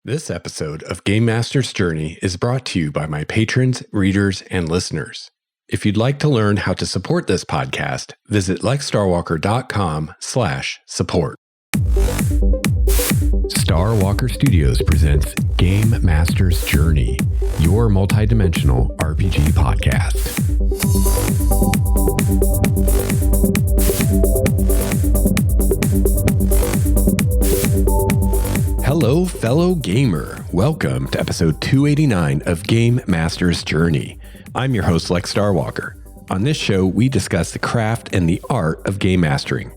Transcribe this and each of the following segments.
This episode of Game Master's Journey is brought to you by my patrons, readers, and listeners. If you'd like to learn how to support this podcast, visit lexstarwalker.com/support. Starwalker Studios presents Game Master's Journey, your multidimensional RPG podcast. Hello, fellow gamer. Welcome to episode 289 of Game Master's Journey. I'm your host, Lex Starwalker. On this show, we discuss the craft and the art of game mastering.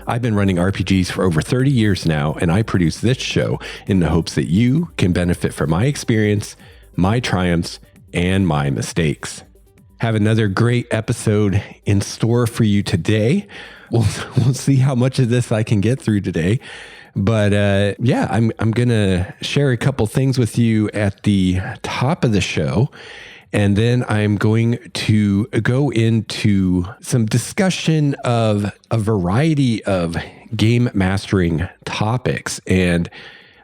I've been running RPGs for over 30 years now, and I produce this show in the hopes that you can benefit from my experience, my triumphs, and my mistakes. Have another great episode in store for you today. We'll see how much of this I can get through today. But I'm going to share a couple things with you at the top of the show. And then I'm going to go into some discussion of a variety of game mastering topics. And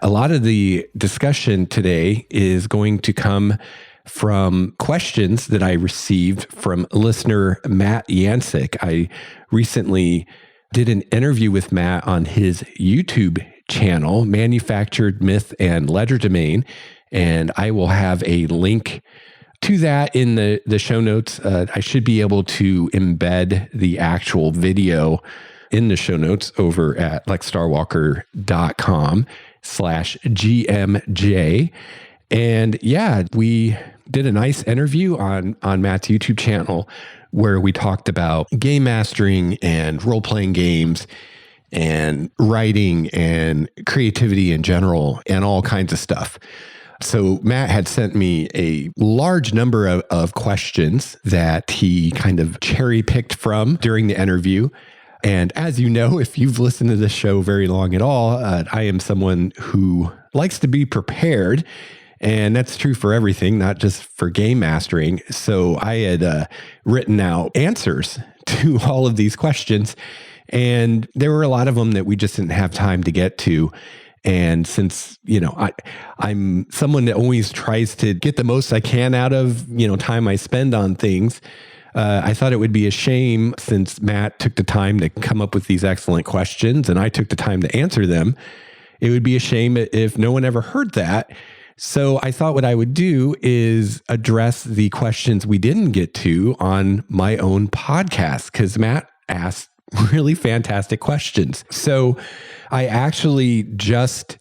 a lot of the discussion today is going to come from questions that I received from listener Matt Yancik. I recently did an interview with Matt on his YouTube channel, Manufactured Myth and Legerdemain, and I will have a link to that in the show notes. I should be able to embed the actual video in the show notes over at lexstarwalker.com/GMJ. And yeah, we did a nice interview on Matt's YouTube channel where we talked about game mastering and role-playing games and writing and creativity in general and all kinds of stuff. So Matt had sent me a large number of questions that he kind of cherry-picked from during the interview. And as you know, if you've listened to this show very long at all, I am someone who likes to be prepared. And that's true for everything, not just for game mastering. So I had written out answers to all of these questions. And there were a lot of them that we just didn't have time to get to. And since, I'm someone that always tries to get the most I can out of, time I spend on things, I thought it would be a shame, since Matt took the time to come up with these excellent questions and I took the time to answer them, it would be a shame if no one ever heard that. So I thought what I would do is address the questions we didn't get to on my own podcast, because Matt asked really fantastic questions. So I actually just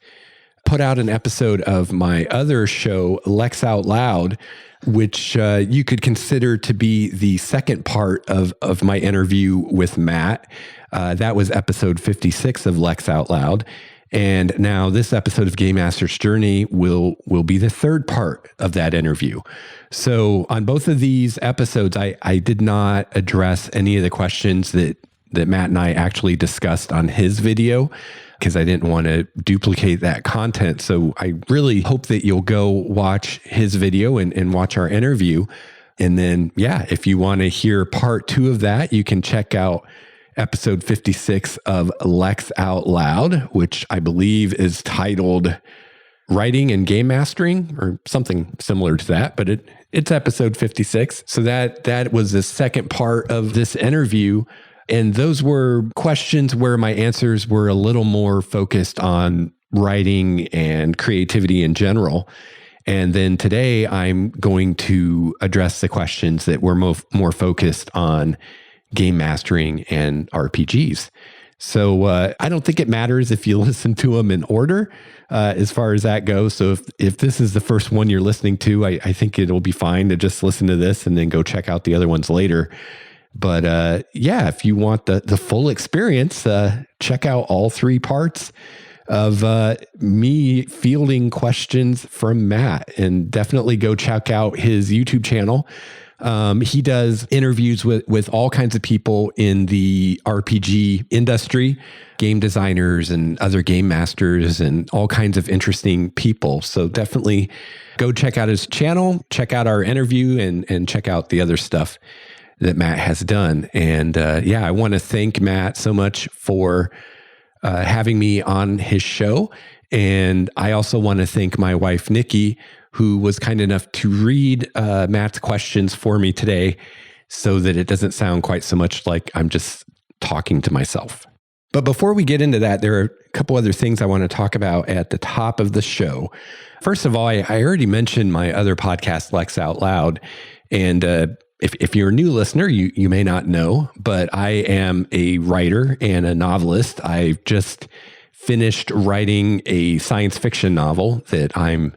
put out an episode of my other show, Lex Out Loud, which you could consider to be the second part of my interview with Matt. That was episode 56 of Lex Out Loud. And now this episode of Game Master's Journey will be the third part of that interview. So on both of these episodes, I did not address any of the questions that Matt and I actually discussed on his video, because I didn't want to duplicate that content. So I really hope that you'll go watch his video and watch our interview. And then, if you want to hear part 2 of that, you can check out episode 56 of Lex Out Loud, which I believe is titled Writing and Game Mastering, or something similar to that, but it's episode 56. So that was the second part of this interview. And those were questions where my answers were a little more focused on writing and creativity in general. And then today I'm going to address the questions that were more focused on game mastering and RPGs. So I don't think it matters if you listen to them in order as far as that goes. So if this is the first one you're listening to, I think it'll be fine to just listen to this and then go check out the other ones later. But if you want the full experience, check out all 3 parts of me fielding questions from Matt, and definitely go check out his YouTube channel. He does interviews with all kinds of people in the RPG industry, game designers and other game masters and all kinds of interesting people. So definitely go check out his channel, check out our interview, and check out the other stuff that Matt has done. And I want to thank Matt so much for having me on his show. And I also want to thank my wife, Nikki, who was kind enough to read Matt's questions for me today so that it doesn't sound quite so much like I'm just talking to myself. But before we get into that, there are a couple other things I want to talk about at the top of the show. First of all, I already mentioned my other podcast, Lex Out Loud. And if you're a new listener, you may not know, but I am a writer and a novelist. I've just finished writing a science fiction novel that I'm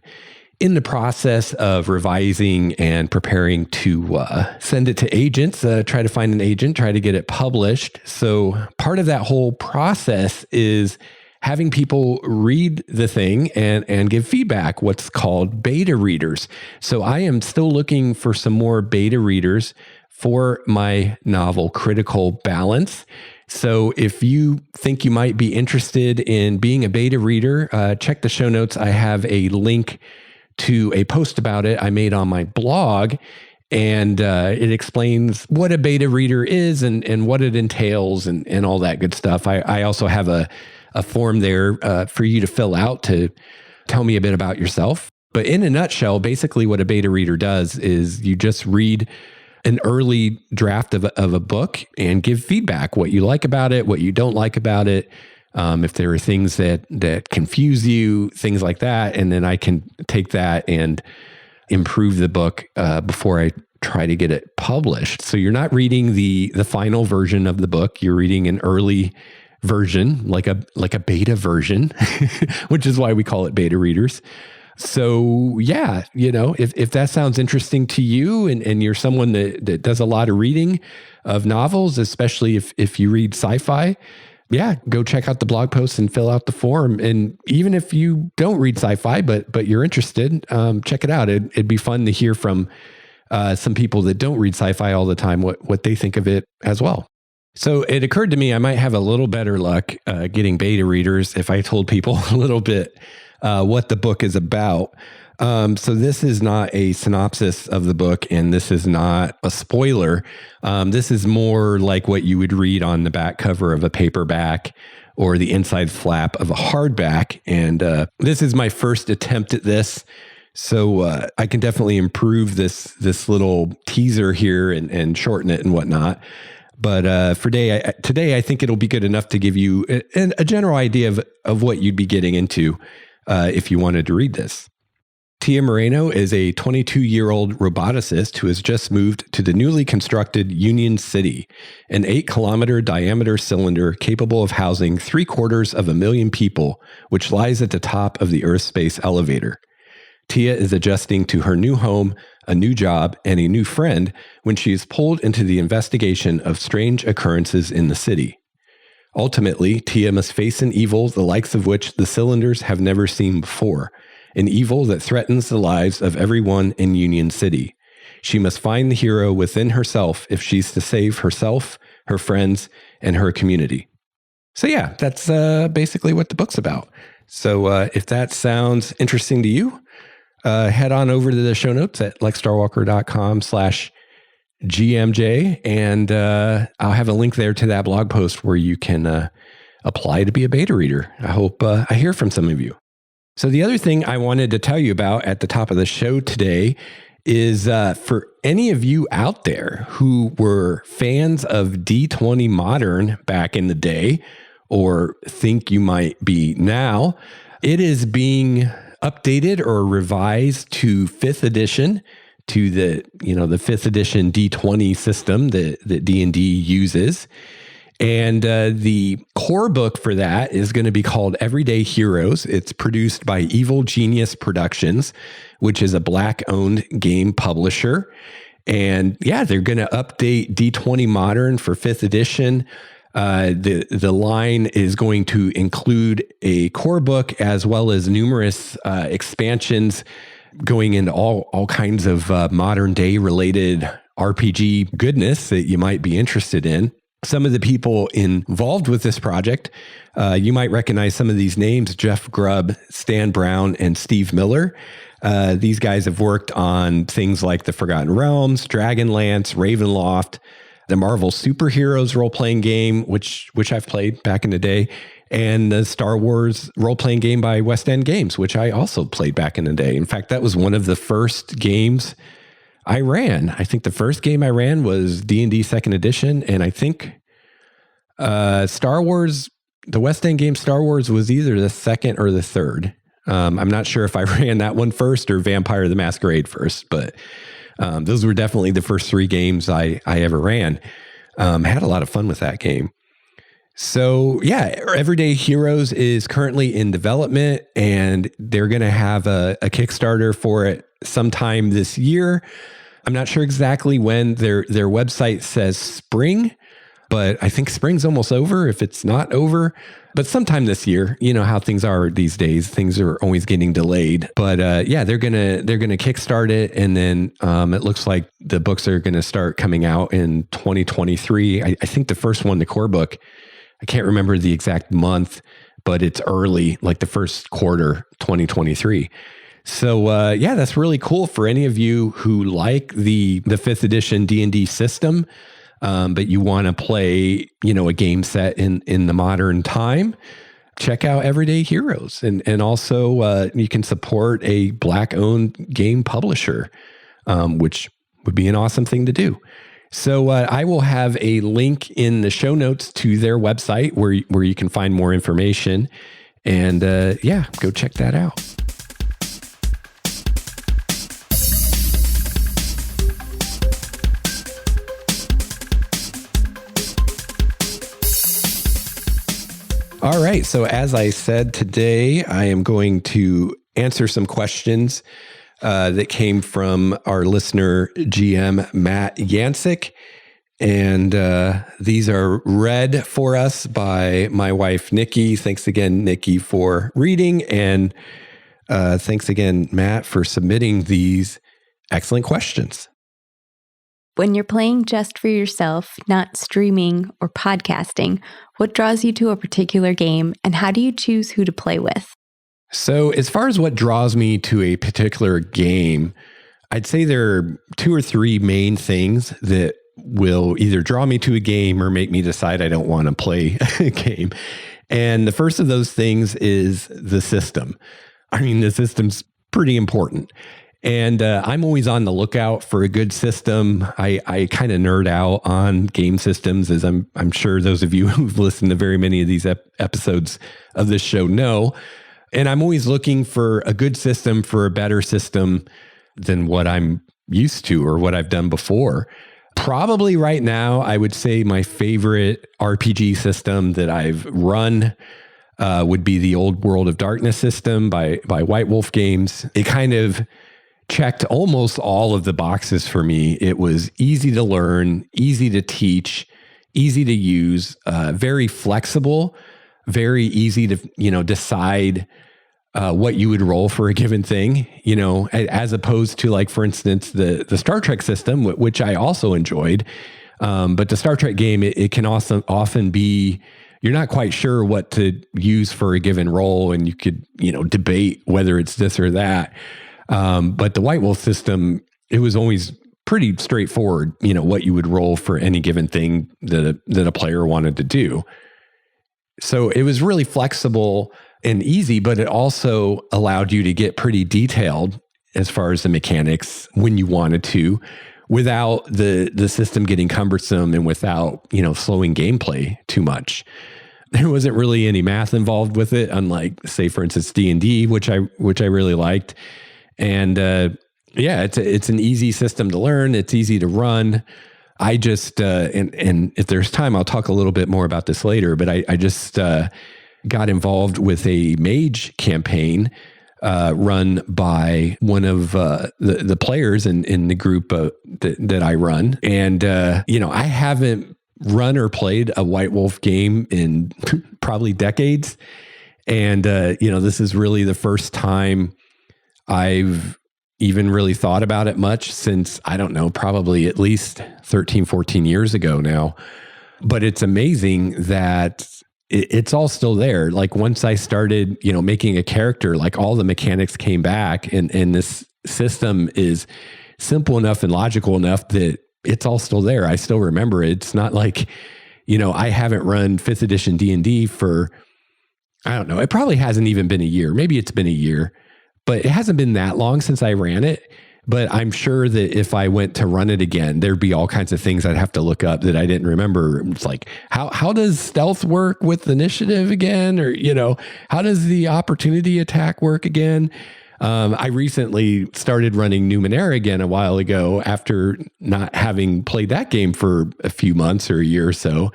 in the process of revising and preparing to send it to agents, try to find an agent, try to get it published. So part of that whole process is having people read the thing and give feedback, what's called beta readers. So I am still looking for some more beta readers for my novel, Critical Balance. So if you think you might be interested in being a beta reader, check the show notes. I have a link to a post about it I made on my blog, and it explains what a beta reader is and what it entails and all that good stuff. I also have a form there for you to fill out to tell me a bit about yourself. But in a nutshell, basically what a beta reader does is you just read an early draft of a book and give feedback, what you like about it, what you don't like about it. If there are things that confuse you, things like that, and then I can take that and improve the book before I try to get it published. So you're not reading the final version of the book; you're reading an early version, like a beta version, which is why we call it beta readers. So yeah, if that sounds interesting to you, and you're someone that does a lot of reading of novels, especially if you read sci-fi. Yeah, go check out the blog post and fill out the form. And even if you don't read sci-fi, but you're interested, check it out. It'd be fun to hear from some people that don't read sci-fi all the time, what they think of it as well. So it occurred to me I might have a little better luck getting beta readers if I told people a little bit what the book is about. So this is not a synopsis of the book, and this is not a spoiler. This is more like what you would read on the back cover of a paperback or the inside flap of a hardback. And this is my first attempt at this. So I can definitely improve this little teaser here and shorten it and whatnot. But for today, I think it'll be good enough to give you a general idea of what you'd be getting into if you wanted to read this. Tia Moreno is a 22-year-old roboticist who has just moved to the newly constructed Union City, an 8-kilometer diameter cylinder capable of housing 750,000 people, which lies at the top of the Earth space elevator. Tia is adjusting to her new home, a new job, and a new friend when she is pulled into the investigation of strange occurrences in the city. Ultimately, Tia must face an evil the likes of which the cylinders have never seen before, an evil that threatens the lives of everyone in Union City. She must find the hero within herself if she's to save herself, her friends, and her community. So yeah, that's basically what the book's about. So if that sounds interesting to you, head on over to the show notes at lexstarwalker.com/GMJ, and I'll have a link there to that blog post where you can apply to be a beta reader. I hope I hear from some of you. So the other thing I wanted to tell you about at the top of the show today is for any of you out there who were fans of D20 Modern back in the day, or think you might be now, it is being updated or revised to 5th edition, to the 5th edition D20 system that D&D uses. And the core book for that is going to be called Everyday Heroes. It's produced by Evil Genius Productions, which is a Black-owned game publisher. And yeah, they're going to update D20 Modern for 5th edition. The line is going to include a core book as well as numerous expansions going into all kinds of modern day related RPG goodness that you might be interested in. Some of the people involved with this project, you might recognize some of these names: Jeff Grubb, Stan Brown, and Steve Miller. These guys have worked on things like The Forgotten Realms, Dragonlance, Ravenloft, the Marvel Superheroes role-playing game, which I've played back in the day, and the Star Wars role-playing game by West End Games, which I also played back in the day. In fact, that was one of the first games I ran. I think the first game I ran was D&D 2nd Edition, and I think Star Wars, the West End game Star Wars was either the second or the third. I'm not sure if I ran that one first or Vampire the Masquerade first, but those were definitely the first 3 games I ever ran. Had a lot of fun with that game. So yeah, Everyday Heroes is currently in development, and they're going to have a Kickstarter for it sometime this year. I'm not sure exactly when. Their website says spring, but I think spring's almost over if it's not over. But sometime this year, you know how things are these days. Things are always getting delayed. But yeah, they're gonna kickstart it, and then it looks like the books are gonna start coming out in 2023. I think the first one, the core book, I can't remember the exact month, but it's early, like the first quarter 2023. So yeah, that's really cool for any of you who like the 5th edition D&D system. But you want to play, you know, a game set in the modern time, check out Everyday Heroes. And also you can support a Black-owned game publisher, which would be an awesome thing to do. So I will have a link in the show notes to their website where you can find more information. And yeah, go check that out. All right. So as I said, today I am going to answer some questions that came from our listener, GM Matt Yancik. And these are read for us by my wife, Nikki. Thanks again, Nikki, for reading. And thanks again, Matt, for submitting these excellent questions. When you're playing just for yourself, not streaming or podcasting, what draws you to a particular game, and how do you choose who to play with? So as far as what draws me to a particular game, I'd say there are 2 or 3 main things that will either draw me to a game or make me decide I don't want to play a game. And the first of those things is the system. I mean, the system's pretty important. And I'm always on the lookout for a good system. I kind of nerd out on game systems, as I'm sure those of you who've listened to very many of these episodes of this show know. And I'm always looking for a good system, for a better system than what I'm used to or what I've done before. Probably right now, I would say my favorite RPG system that I've run would be the Old World of Darkness system by White Wolf Games. It kind of checked almost all of the boxes for me. It was easy to learn, easy to teach, easy to use, very flexible, very easy to, decide what you would roll for a given thing, as opposed to, like, for instance, the Star Trek system, which I also enjoyed. But the Star Trek game, it can also often be, you're not quite sure what to use for a given role, and you could, debate whether it's this or that. But the White Wolf system, it was always pretty straightforward, what you would roll for any given thing that a player wanted to do. So it was really flexible and easy, but it also allowed you to get pretty detailed as far as the mechanics when you wanted to, without the system getting cumbersome and without, slowing gameplay too much. There wasn't really any math involved with it, unlike, say, for instance, D&D, which I really liked. And yeah, it's an easy system to learn. It's easy to run. I just, and if there's time, I'll talk a little bit more about this later, but I just got involved with a Mage campaign run by one of the players in the group that I run. And, I haven't run or played a White Wolf game in probably decades. And, this is really the first time I've even really thought about it much since, I don't know, probably at least 13, 14 years ago now. But it's amazing that it's all still there. Like, once I started, making a character, like, all the mechanics came back, and this system is simple enough and logical enough that it's all still there. I still remember it. It's not like, I haven't run 5th edition D&D for, I don't know, it probably hasn't even been a year. Maybe it's been a year, but it hasn't been that long since I ran it. But I'm sure that if I went to run it again, there'd be all kinds of things I'd have to look up that I didn't remember. It's like, how does stealth work with initiative again? Or, how does the opportunity attack work again? I recently started running Numenera again a while ago after not having played that game for a few months or a year or so.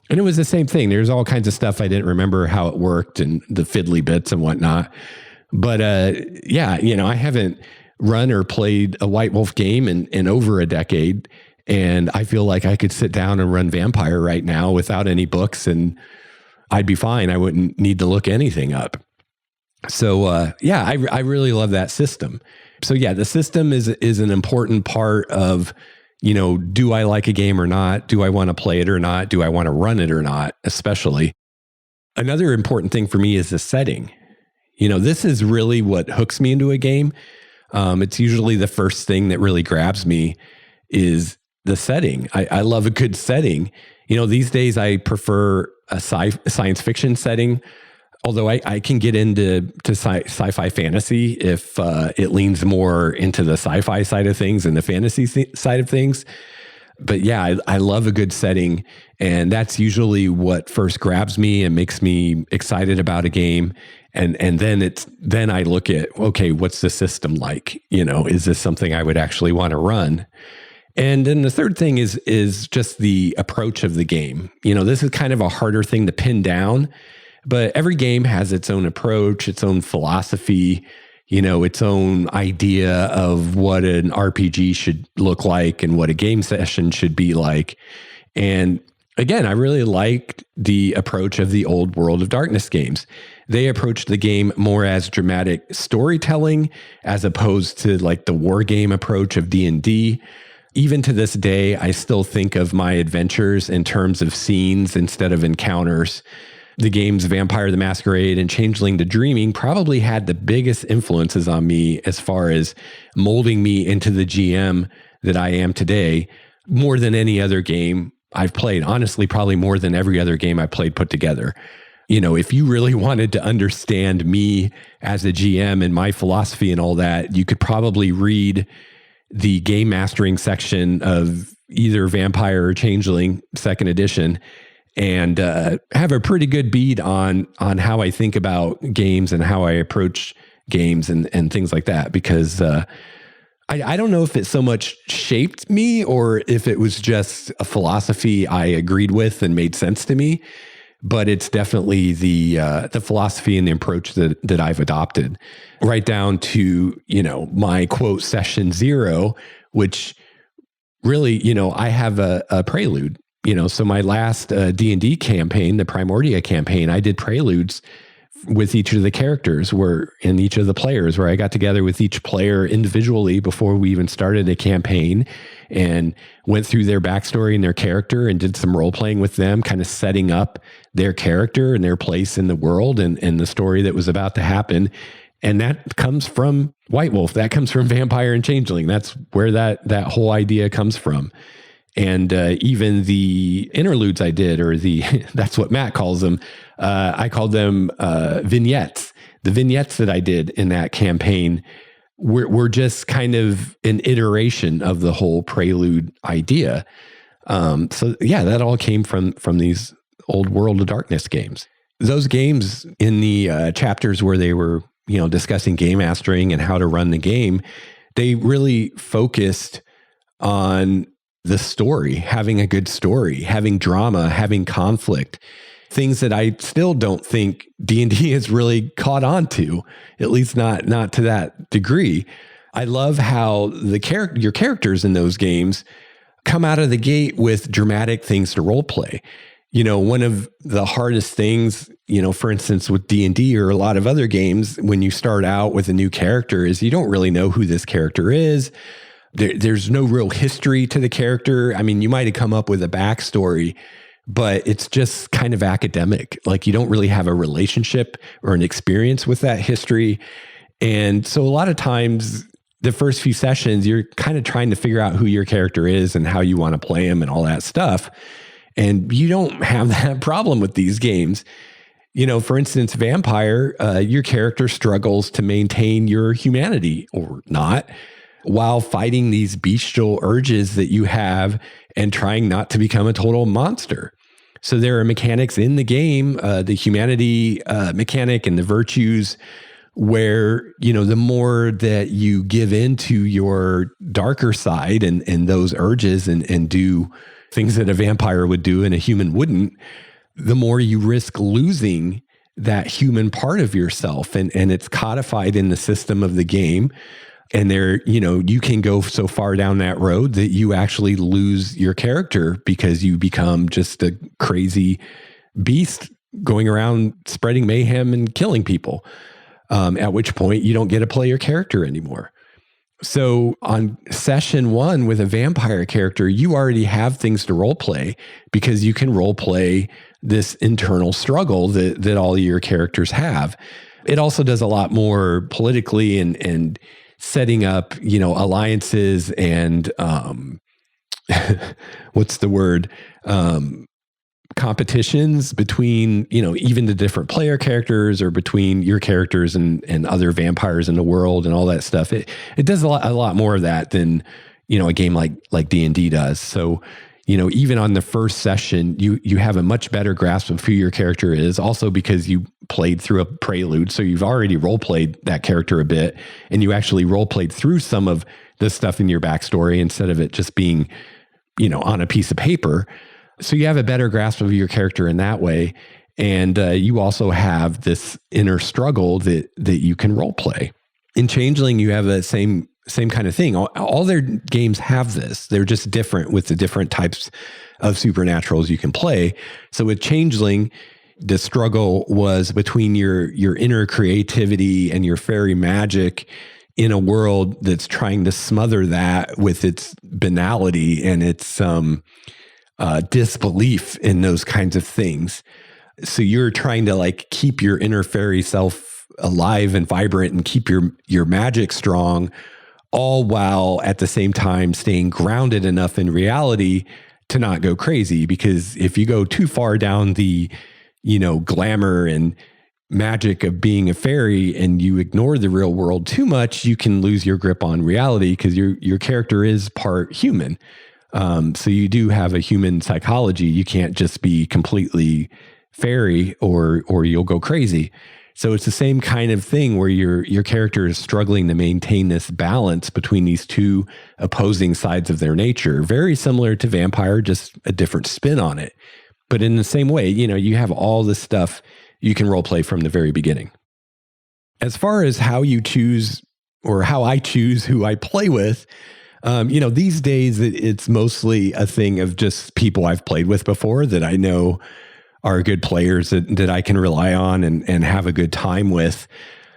And it was the same thing. There's all kinds of stuff I didn't remember how it worked and the fiddly bits and whatnot. But I haven't run or played a White Wolf game in over a decade. And I feel like I could sit down and run Vampire right now without any books and I'd be fine. I wouldn't need to look anything up. So, I really love that system. So yeah, the system is an important part of, do I like a game or not? Do I want to play it or not? Do I want to run it or not? Especially. Another important thing for me is the setting. This is really what hooks me into a game. It's usually the first thing that really grabs me is the setting. I love a good setting. These days I prefer a science fiction setting, although I can get into sci-fi fantasy if it leans more into the sci-fi side of things and the fantasy side of things. But yeah, I love a good setting, and that's usually what first grabs me and makes me excited about a game. And then I look at, okay, what's the system like? Is this something I would actually want to run? And then the third thing is just the approach of the game. This is kind of a harder thing to pin down, but every game has its own approach, its own philosophy, its own idea of what an RPG should look like and what a game session should be like. And again, I really liked the approach of the old World of Darkness games. They approached the game more as dramatic storytelling as opposed to like the war game approach of D&D. Even to this day, I still think of my adventures in terms of scenes instead of encounters. The games Vampire the Masquerade and Changeling the Dreaming probably had the biggest influences on me as far as molding me into the GM that I am today, more than any other game I've played. Honestly, probably more than every other game I played put together. If you really wanted to understand me as a GM and my philosophy and all that, you could probably read the game mastering section of either Vampire or Changeling 2nd edition and have a pretty good bead on how I think about games and how I approach games and things like that. Because I don't know if it so much shaped me or if it was just a philosophy I agreed with and made sense to me. But it's definitely the philosophy and the approach that I've adopted, right down to, my quote session 0, which really, I have a prelude, so my last D&D campaign, the Primordia campaign, I did preludes with each of the characters and each of the players, where I got together with each player individually before we even started a campaign and went through their backstory and their character and did some role playing with them, kind of setting up their character and their place in the world and the story that was about to happen. And that comes from White Wolf. That comes from Vampire and Changeling. That's where that whole idea comes from. And even the interludes I did, or that's what Matt calls them. I called them vignettes. The vignettes that I did in that campaign were just kind of an iteration of the whole prelude idea. So yeah, that all came from these old World of Darkness games. Those games in the chapters where they were, discussing game mastering and how to run the game, they really focused on the story, having a good story, having drama, having conflict, things that I still don't think D&D has really caught on to, at least not to that degree. I love how your characters in those games come out of the gate with dramatic things to role play. One of the hardest things, for instance, with D&D or a lot of other games, when you start out with a new character, is you don't really know who this character is. There's no real history to the character. I mean, you might have come up with a backstory, but it's just kind of academic. Like, you don't really have a relationship or an experience with that history. And so a lot of times the first few sessions, you're kind of trying to figure out who your character is and how you want to play him and all that stuff. And you don't have that problem with these games. For instance, Vampire, your character struggles to maintain your humanity or not while fighting these bestial urges that you have and trying not to become a total monster. So there are mechanics in the game, the humanity mechanic and the virtues, where, the more that you give into your darker side and those urges and do things that a vampire would do and a human wouldn't, the more you risk losing that human part of yourself. And it's codified in the system of the game. And there, you can go so far down that road that you actually lose your character because you become just a crazy beast going around spreading mayhem and killing people. At which point you don't get to play your character anymore. So on session 1 with a vampire character, you already have things to role play because you can role play this internal struggle that all of your characters have. It also does a lot more politically and setting up, alliances and what's the word? Competitions between, even the different player characters or between your characters and other vampires in the world and all that stuff. It does a lot more of that than, a game like D&D does. So, even on the first session, you have a much better grasp of who your character is, also because you played through a prelude. So you've already role played that character a bit, and you actually role played through some of the stuff in your backstory instead of it just being, on a piece of paper. So you have a better grasp of your character in that way. And you also have this inner struggle that you can role play. In Changeling, you have the same kind of thing. All their games have this. They're just different with the different types of supernaturals you can play. So with Changeling, the struggle was between your inner creativity and your fairy magic in a world that's trying to smother that with its banality and its disbelief in those kinds of things. So you're trying to keep your inner fairy self alive and vibrant and keep your magic strong, all while at the same time staying grounded enough in reality to not go crazy. Because if you go too far down the, glamour and magic of being a fairy and you ignore the real world too much, you can lose your grip on reality because your character is part human. So you do have a human psychology. You can't just be completely fairy or you'll go crazy. So it's the same kind of thing where your character is struggling to maintain this balance between these two opposing sides of their nature. Very similar to Vampire, just a different spin on it. But in the same way, you have all this stuff you can role play from the very beginning. As far as how you choose or how I choose who I play with, these days it's mostly a thing of just people I've played with before that I know are good players that I can rely on and have a good time with.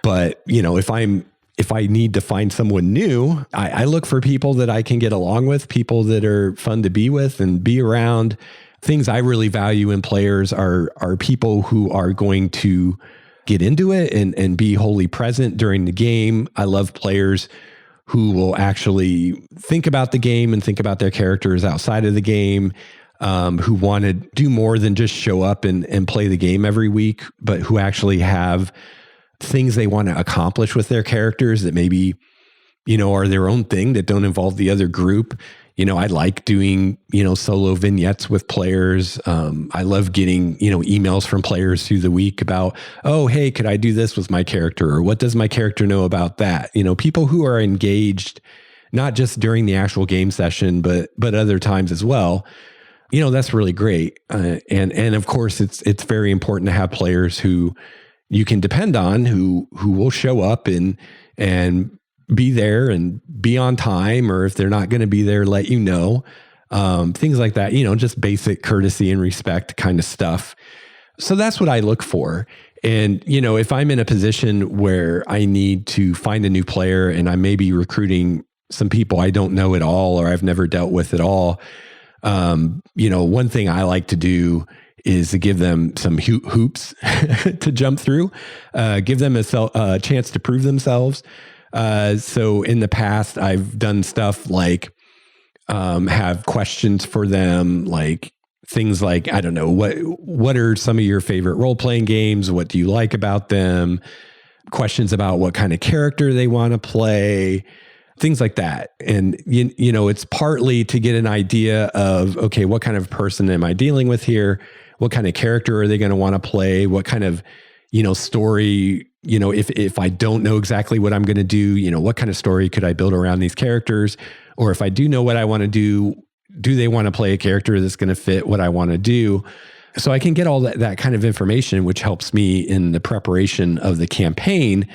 But, if I need to find someone new, I look for people that I can get along with, people that are fun to be with and be around. Things I really value in players are people who are going to get into it and be wholly present during the game. I love players who will actually think about the game and think about their characters outside of the game, who want to do more than just show up and play the game every week, but who actually have things they want to accomplish with their characters that maybe, are their own thing that don't involve the other group. I like doing, solo vignettes with players. I love getting, emails from players through the week about, oh, hey, could I do this with my character? Or what does my character know about that? People who are engaged, not just during the actual game session, but other times as well. That's really great. And of course, it's very important to have players who you can depend on, who will show up and be there and be on time, or if they're not going to be there, let you know. Things like that, just basic courtesy and respect kind of stuff. So that's what I look for. And, if I'm in a position where I need to find a new player and I may be recruiting some people I don't know at all, or I've never dealt with at all, one thing I like to do is to give them some hoops to jump through, give them a chance to prove themselves. So in the past, I've done stuff like have questions for them, like things like, I don't know, what are some of your favorite role-playing games? What do you like about them? Questions about what kind of character they want to play, things like that. And, you know, it's partly to get an idea of, okay, what kind of person am I dealing with here? What kind of character are they going to want to play? What kind of, you know, story, you know, if I don't know exactly what I'm going to do, you know, what kind of story could I build around these characters? Or if I do know what I want to do they want to play a character that's going to fit what I want to do? So I can get all that kind of information, which helps me in the preparation of the campaign.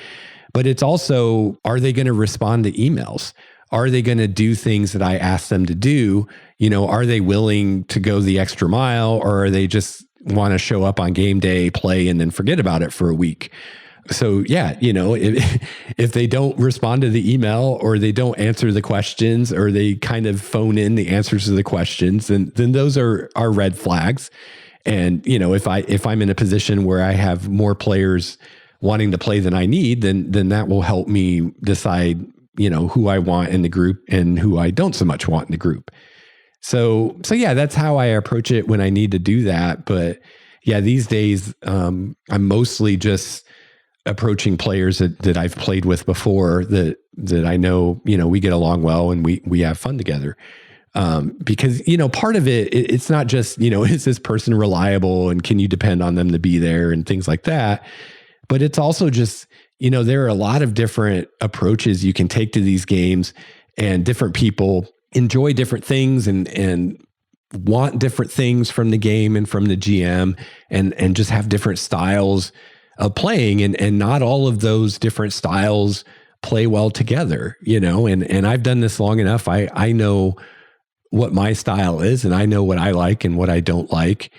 But it's also, are they going to respond to emails? Are they going to do things that I ask them to do? You know, are they willing to go the extra mile, or are they just want to show up on game day, play, and then forget about it for a week? So yeah, you know, if they don't respond to the email, or they don't answer the questions, or they kind of phone in the answers to the questions, then those are red flags. And, you know, if I'm in a position where I have more players wanting to play than I need, then that will help me decide, you know, who I want in the group and who I don't so much want in the group. So yeah, that's how I approach it when I need to do that. But yeah, these days, I'm mostly just approaching players that I've played with before, that I know, you know, we get along well and we have fun together. Because, you know, part of it's not just, you know, is this person reliable and can you depend on them to be there and things like that. But it's also just, you know, there are a lot of different approaches you can take to these games, and different people enjoy different things and want different things from the game and from the GM, and just have different styles of playing, and not all of those different styles play well together, you know, and I've done this long enough. I know what my style is, and I know what I like and what I don't like.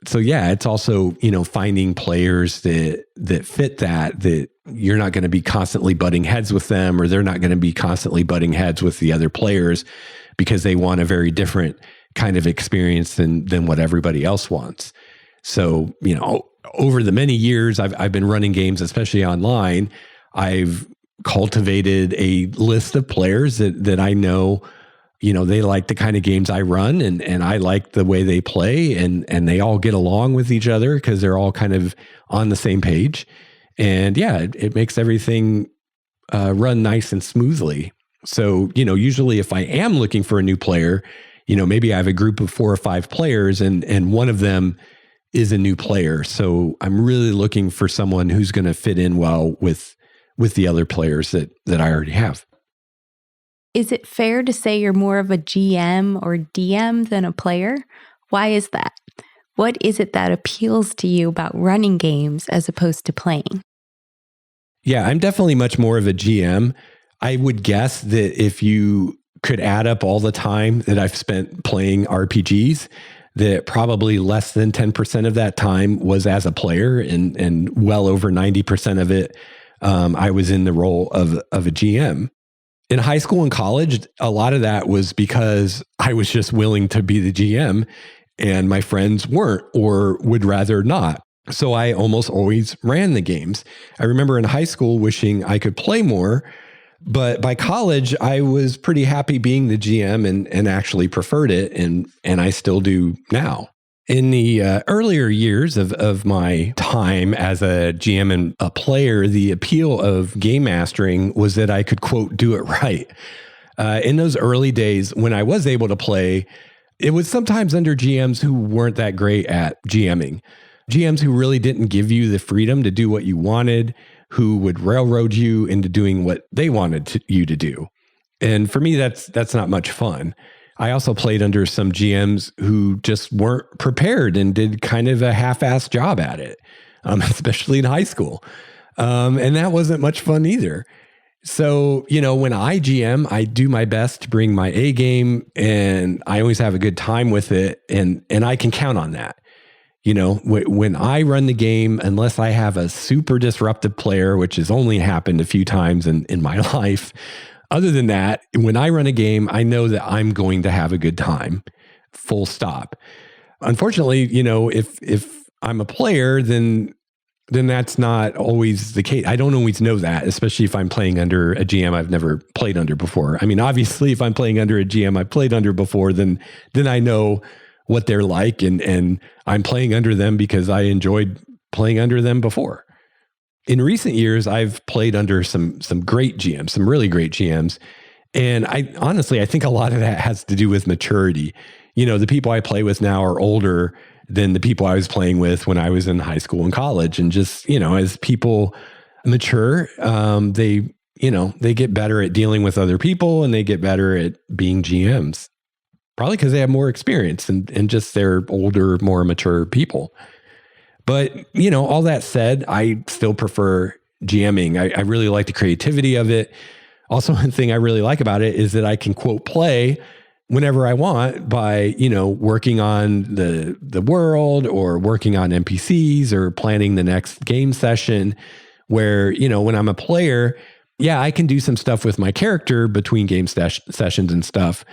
So yeah, it's also, you know, finding players that fit that you're not going to be constantly butting heads with them, or they're not going to be constantly butting heads with the other players because they want a very different kind of experience than what everybody else wants. So, you know, over the many years I've been running games, especially online, I've cultivated a list of players that I know, you know, they like the kind of games I run, and I like the way they play, and they all get along with each other because they're all kind of on the same page. And yeah, it makes everything run nice and smoothly. So, you know, usually if I am looking for a new player, you know, maybe I have a group of 4 or 5 players, and one of them is a new player. So I'm really looking for someone who's going to fit in well with the other players that I already have. Is it fair to say you're more of a GM or DM than a player? Why is that? What is it that appeals to you about running games as opposed to playing? Yeah, I'm definitely much more of a GM. I would guess that if you could add up all the time that I've spent playing RPGs, that probably less than 10% of that time was as a player, and well over 90% of it, I was in the role of a GM. In high school and college, a lot of that was because I was just willing to be the GM, and my friends weren't, or would rather not. So I almost always ran the games. I remember in high school wishing I could play more, but by college, I was pretty happy being the GM and actually preferred it, and I still do now. In the earlier years of my time as a GM and a player, the appeal of game mastering was that I could, quote, do it right. In those early days when I was able to play, it was sometimes under GMs who weren't that great at GMing. GMs who really didn't give you the freedom to do what you wanted, who would railroad you into doing what they wanted you to do. And for me, that's not much fun. I also played under some GMs who just weren't prepared and did kind of a half-assed job at it, especially in high school. And that wasn't much fun either. So, you know, when I GM, I do my best to bring my A game, and I always have a good time with it. And I can count on that. You know, when I run the game, unless I have a super disruptive player, which has only happened a few times in my life, other than that, when I run a game, I know that I'm going to have a good time, full stop. Unfortunately, you know, if I'm a player, then then that's not always the case. I don't always know that, especially if I'm playing under a GM I've never played under before. I mean, obviously, if I'm playing under a GM I've played under before, then I know what they're like, and I'm playing under them because I enjoyed playing under them before. In recent years, I've played under some great GMs, some really great GMs. And I think a lot of that has to do with maturity. The people I play with now are older than the people I was playing with when I was in high school and college. And just, as people mature, they get better at dealing with other people and they get better at being GMs, probably because they have more experience and just they're older, more mature people. But, all that said, I still prefer GMing. I really like the creativity of it. Also, one thing I really like about it is that I can quote play whenever I want by, working on the world or working on NPCs or planning the next game session where, when I'm a player, I can do some stuff with my character between game sessions and stuff.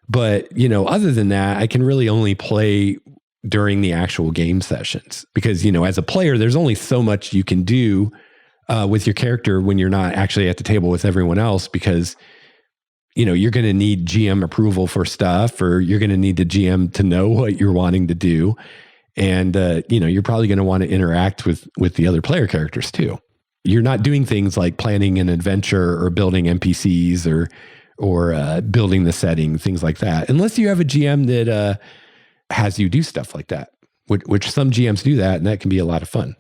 But, other than that, I can really only play during the actual game sessions because, as a player, there's only so much you can do with your character when you're not actually at the table with everyone else because, you're going to need GM approval for stuff, or you're going to need the GM to know what you're wanting to do. And, you're probably going to want to interact with the other player characters too. You're not doing things like planning an adventure or building NPCs or building the setting, things like that, unless you have a GM that has you do stuff like that, which some GMs do that, and that can be a lot of fun.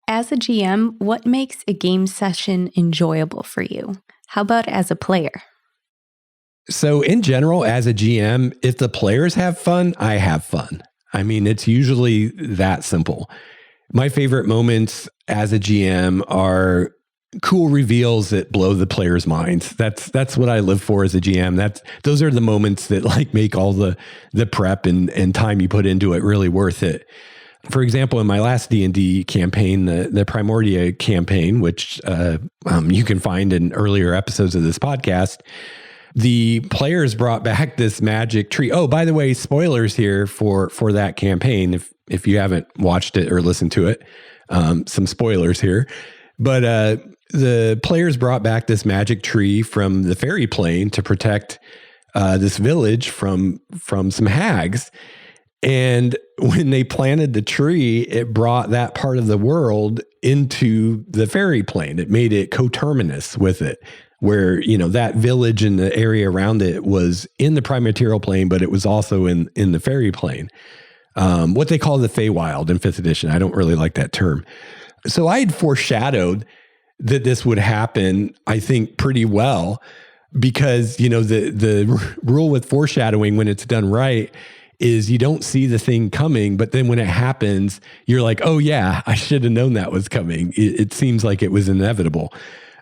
As a GM, what makes a game session enjoyable for you? How about as a player? So in general, as a GM, if the players have fun, I have fun. I mean, it's usually that simple. My favorite moments as a GM are cool reveals that blow the players' minds. That's what I live for as a GM. Those are the moments that make all the prep and time you put into it really worth it. For example, in my last D&D campaign, the Primordia campaign, which you can find in earlier episodes of this podcast, the players brought back this magic tree. Oh, by the way, spoilers here for that campaign. If you haven't watched it or listened to it, some spoilers here. But the players brought back this magic tree from the fairy plane to protect this village from some hags. And when they planted the tree, it brought that part of the world into the fairy plane. It made it coterminous with it, where, that village and the area around it was in the prime material plane, but it was also in the fairy plane. What they call the Feywild in 5th edition. I don't really like that term. So I had foreshadowed that this would happen, I think, pretty well, because, the rule with foreshadowing when it's done right is you don't see the thing coming, but then when it happens, you're like, oh yeah, I should have known that was coming. It seems like it was inevitable.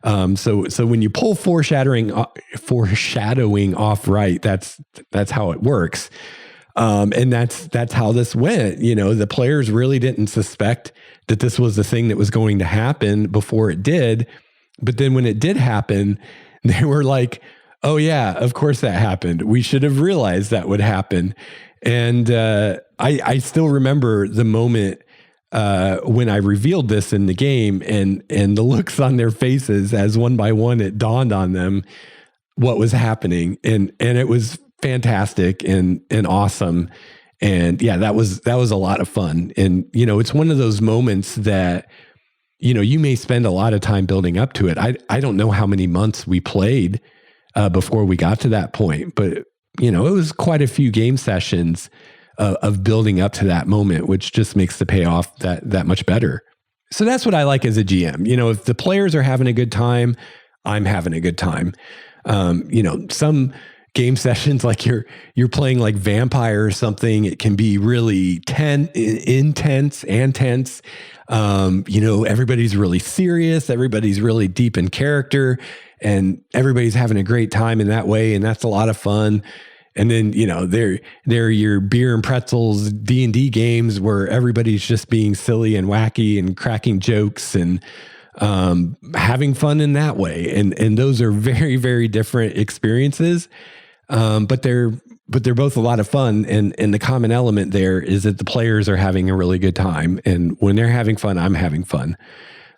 So when you pull foreshadowing off right, that's how it works. And that's how this went. The players really didn't suspect that this was the thing that was going to happen before it did. But then when it did happen, they were like, oh yeah, of course that happened. We should have realized that would happen. And I still remember the moment when I revealed this in the game and the looks on their faces as one by one it dawned on them what was happening. And it was fantastic and awesome. And yeah, that was a lot of fun. And, it's one of those moments that, you may spend a lot of time building up to it. I don't know how many months we played before we got to that point, but it was quite a few game sessions of building up to that moment, which just makes the payoff that much better. So that's what I like as a GM. If the players are having a good time, I'm having a good time. Some game sessions, like you're playing like Vampire or something, it can be really intense and tense. Everybody's really serious. Everybody's really deep in character, and everybody's having a great time in that way. And that's a lot of fun. And then, they're your beer and pretzels D&D games where everybody's just being silly and wacky and cracking jokes and having fun in that way. And those are very, very different experiences. But they're but they're both a lot of fun. And the common element there is that the players are having a really good time. And when they're having fun, I'm having fun.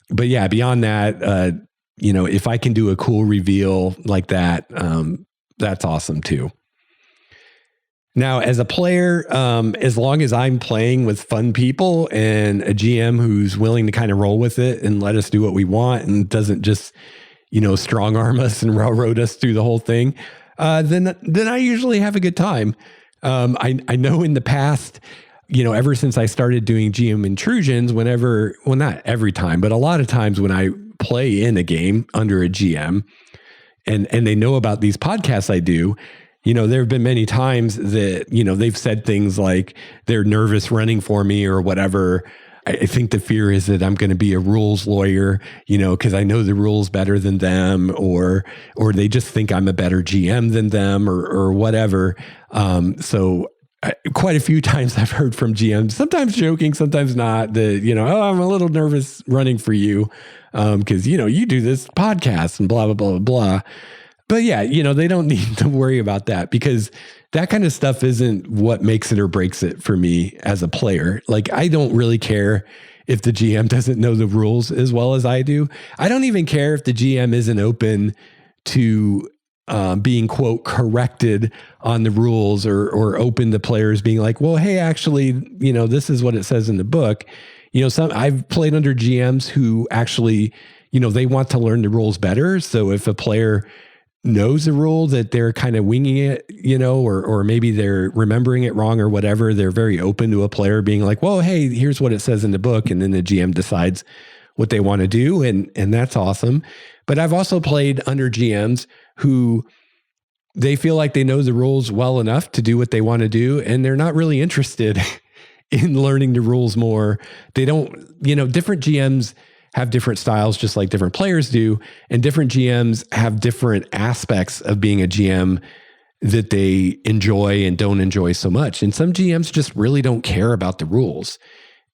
But yeah, beyond that, if I can do a cool reveal like that, that's awesome too. Now, as a player, as long as I'm playing with fun people and a GM who's willing to kind of roll with it and let us do what we want and doesn't just, strong arm us and railroad us through the whole thing, then I usually have a good time. I know in the past, ever since I started doing GM intrusions, not every time, but a lot of times when I play in a game under a GM and they know about these podcasts I do, there have been many times that, they've said things like they're nervous running for me or whatever. I think the fear is that I'm going to be a rules lawyer, because I know the rules better than them, or they just think I'm a better GM than them or whatever. So quite a few times I've heard from GMs, sometimes joking, sometimes not, that, I'm a little nervous running for you because, you do this podcast and blah, blah, blah, blah. But yeah, they don't need to worry about that because that kind of stuff isn't what makes it or breaks it for me as a player. Like, I don't really care if the GM doesn't know the rules as well as I do. I don't even care if the GM isn't open to being, quote, corrected on the rules or open to players being like, well, hey, actually, this is what it says in the book. I've played under GMs who actually, they want to learn the rules better. So if a player knows the rule that they're kind of winging it, or maybe they're remembering it wrong or whatever, they're very open to a player being like, well, hey, here's what it says in the book. And then the GM decides what they want to do. And that's awesome. But I've also played under GMs who they feel like they know the rules well enough to do what they want to do. And they're not really interested in learning the rules more. They don't, different GMs have different styles, just like different players do. And different GMs have different aspects of being a GM that they enjoy and don't enjoy so much. And some GMs just really don't care about the rules.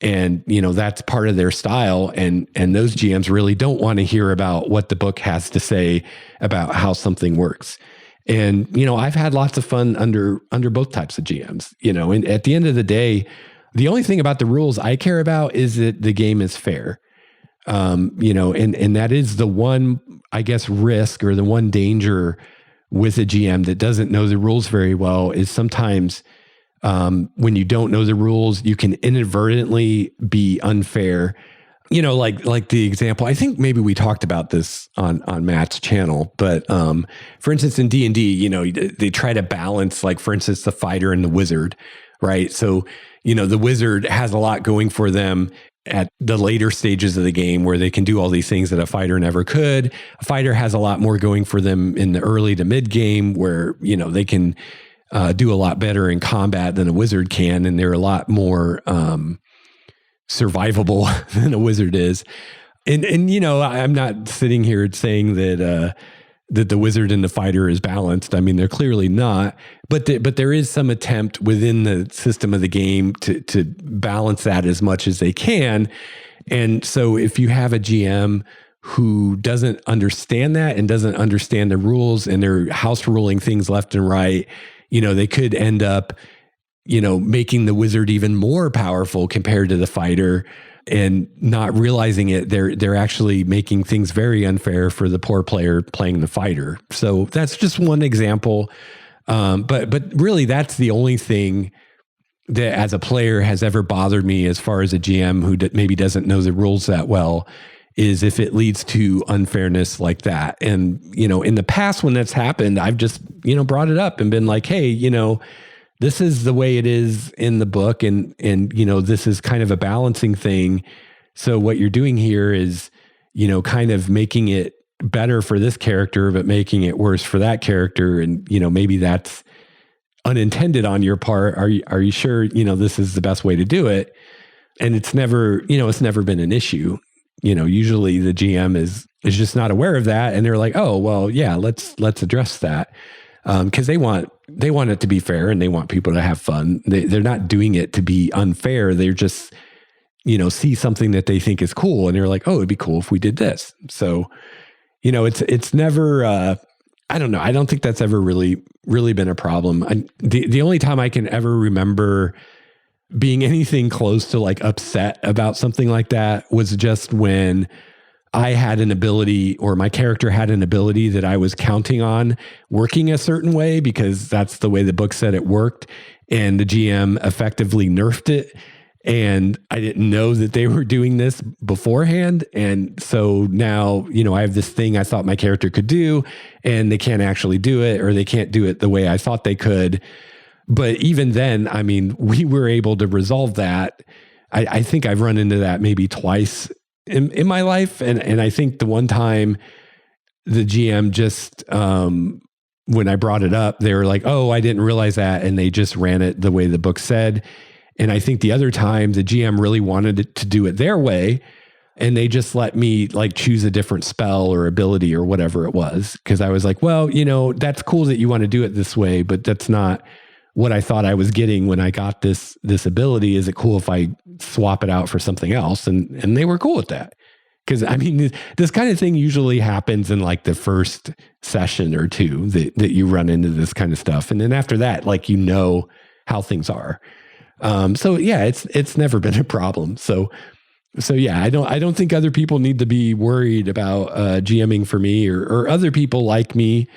And, that's part of their style. And those GMs really don't want to hear about what the book has to say about how something works. And, I've had lots of fun under both types of GMs, and at the end of the day, the only thing about the rules I care about is that the game is fair. And that is the one, I guess, risk or the one danger with a GM that doesn't know the rules very well is sometimes when you don't know the rules, you can inadvertently be unfair. Like the example, I think maybe we talked about this on Matt's channel, but for instance, in D&D, they try to balance, like, for instance, the fighter and the wizard, right? So, the wizard has a lot going for them at the later stages of the game where they can do all these things that a fighter never could. A fighter has a lot more going for them in the early to mid game where, they can do a lot better in combat than a wizard can. And they're a lot more survivable than a wizard is. And I'm not sitting here saying that the wizard and the fighter is balanced. I mean, they're clearly not, but there is some attempt within the system of the game to balance that as much as they can. And so if you have a GM who doesn't understand that and doesn't understand the rules and they're house ruling things left and right, they could end up, making the wizard even more powerful compared to the fighter. And not realizing it, they're actually making things very unfair for the poor player playing the fighter. So that's just one example. But really, that's the only thing that as a player has ever bothered me as far as a GM who maybe doesn't know the rules that well, is if it leads to unfairness like that. And, in the past when that's happened, I've just, brought it up and been like, hey, this is the way it is in the book. And, this is kind of a balancing thing. So what you're doing here is, kind of making it better for this character, but making it worse for that character. And, maybe that's unintended on your part. Are you sure, this is the best way to do it? And it's never been an issue. Usually the GM is just not aware of that. And they're like, oh, well, yeah, let's address that. Because they want it to be fair and they want people to have fun. They're not doing it to be unfair. They're just, see something that they think is cool. And they're like, oh, it'd be cool if we did this. So, it's never I don't know. I don't think that's ever really been a problem. The only time I can ever remember being anything close to like upset about something like that was just when I had an ability, or my character had an ability that I was counting on working a certain way because that's the way the book said it worked. And the GM effectively nerfed it. And I didn't know that they were doing this beforehand. And so now, I have this thing I thought my character could do, and they can't actually do it, or they can't do it the way I thought they could. But even then, I mean, we were able to resolve that. I think I've run into that maybe twice in my life. And I think the one time the GM just, when I brought it up, they were like, oh, I didn't realize that. And they just ran it the way the book said. And I think the other time the GM really wanted to do it their way. And they just let me like choose a different spell or ability or whatever it was. Cause I was like, well, that's cool that you want to do it this way, but that's not what I thought I was getting when I got this ability. Is it cool if I swap it out for something else? And they were cool with that. Because I mean, this kind of thing usually happens in like the first session or two that you run into this kind of stuff. And then after that, like, how things are. So yeah, it's never been a problem. So yeah, I don't think other people need to be worried about GMing for me or other people like me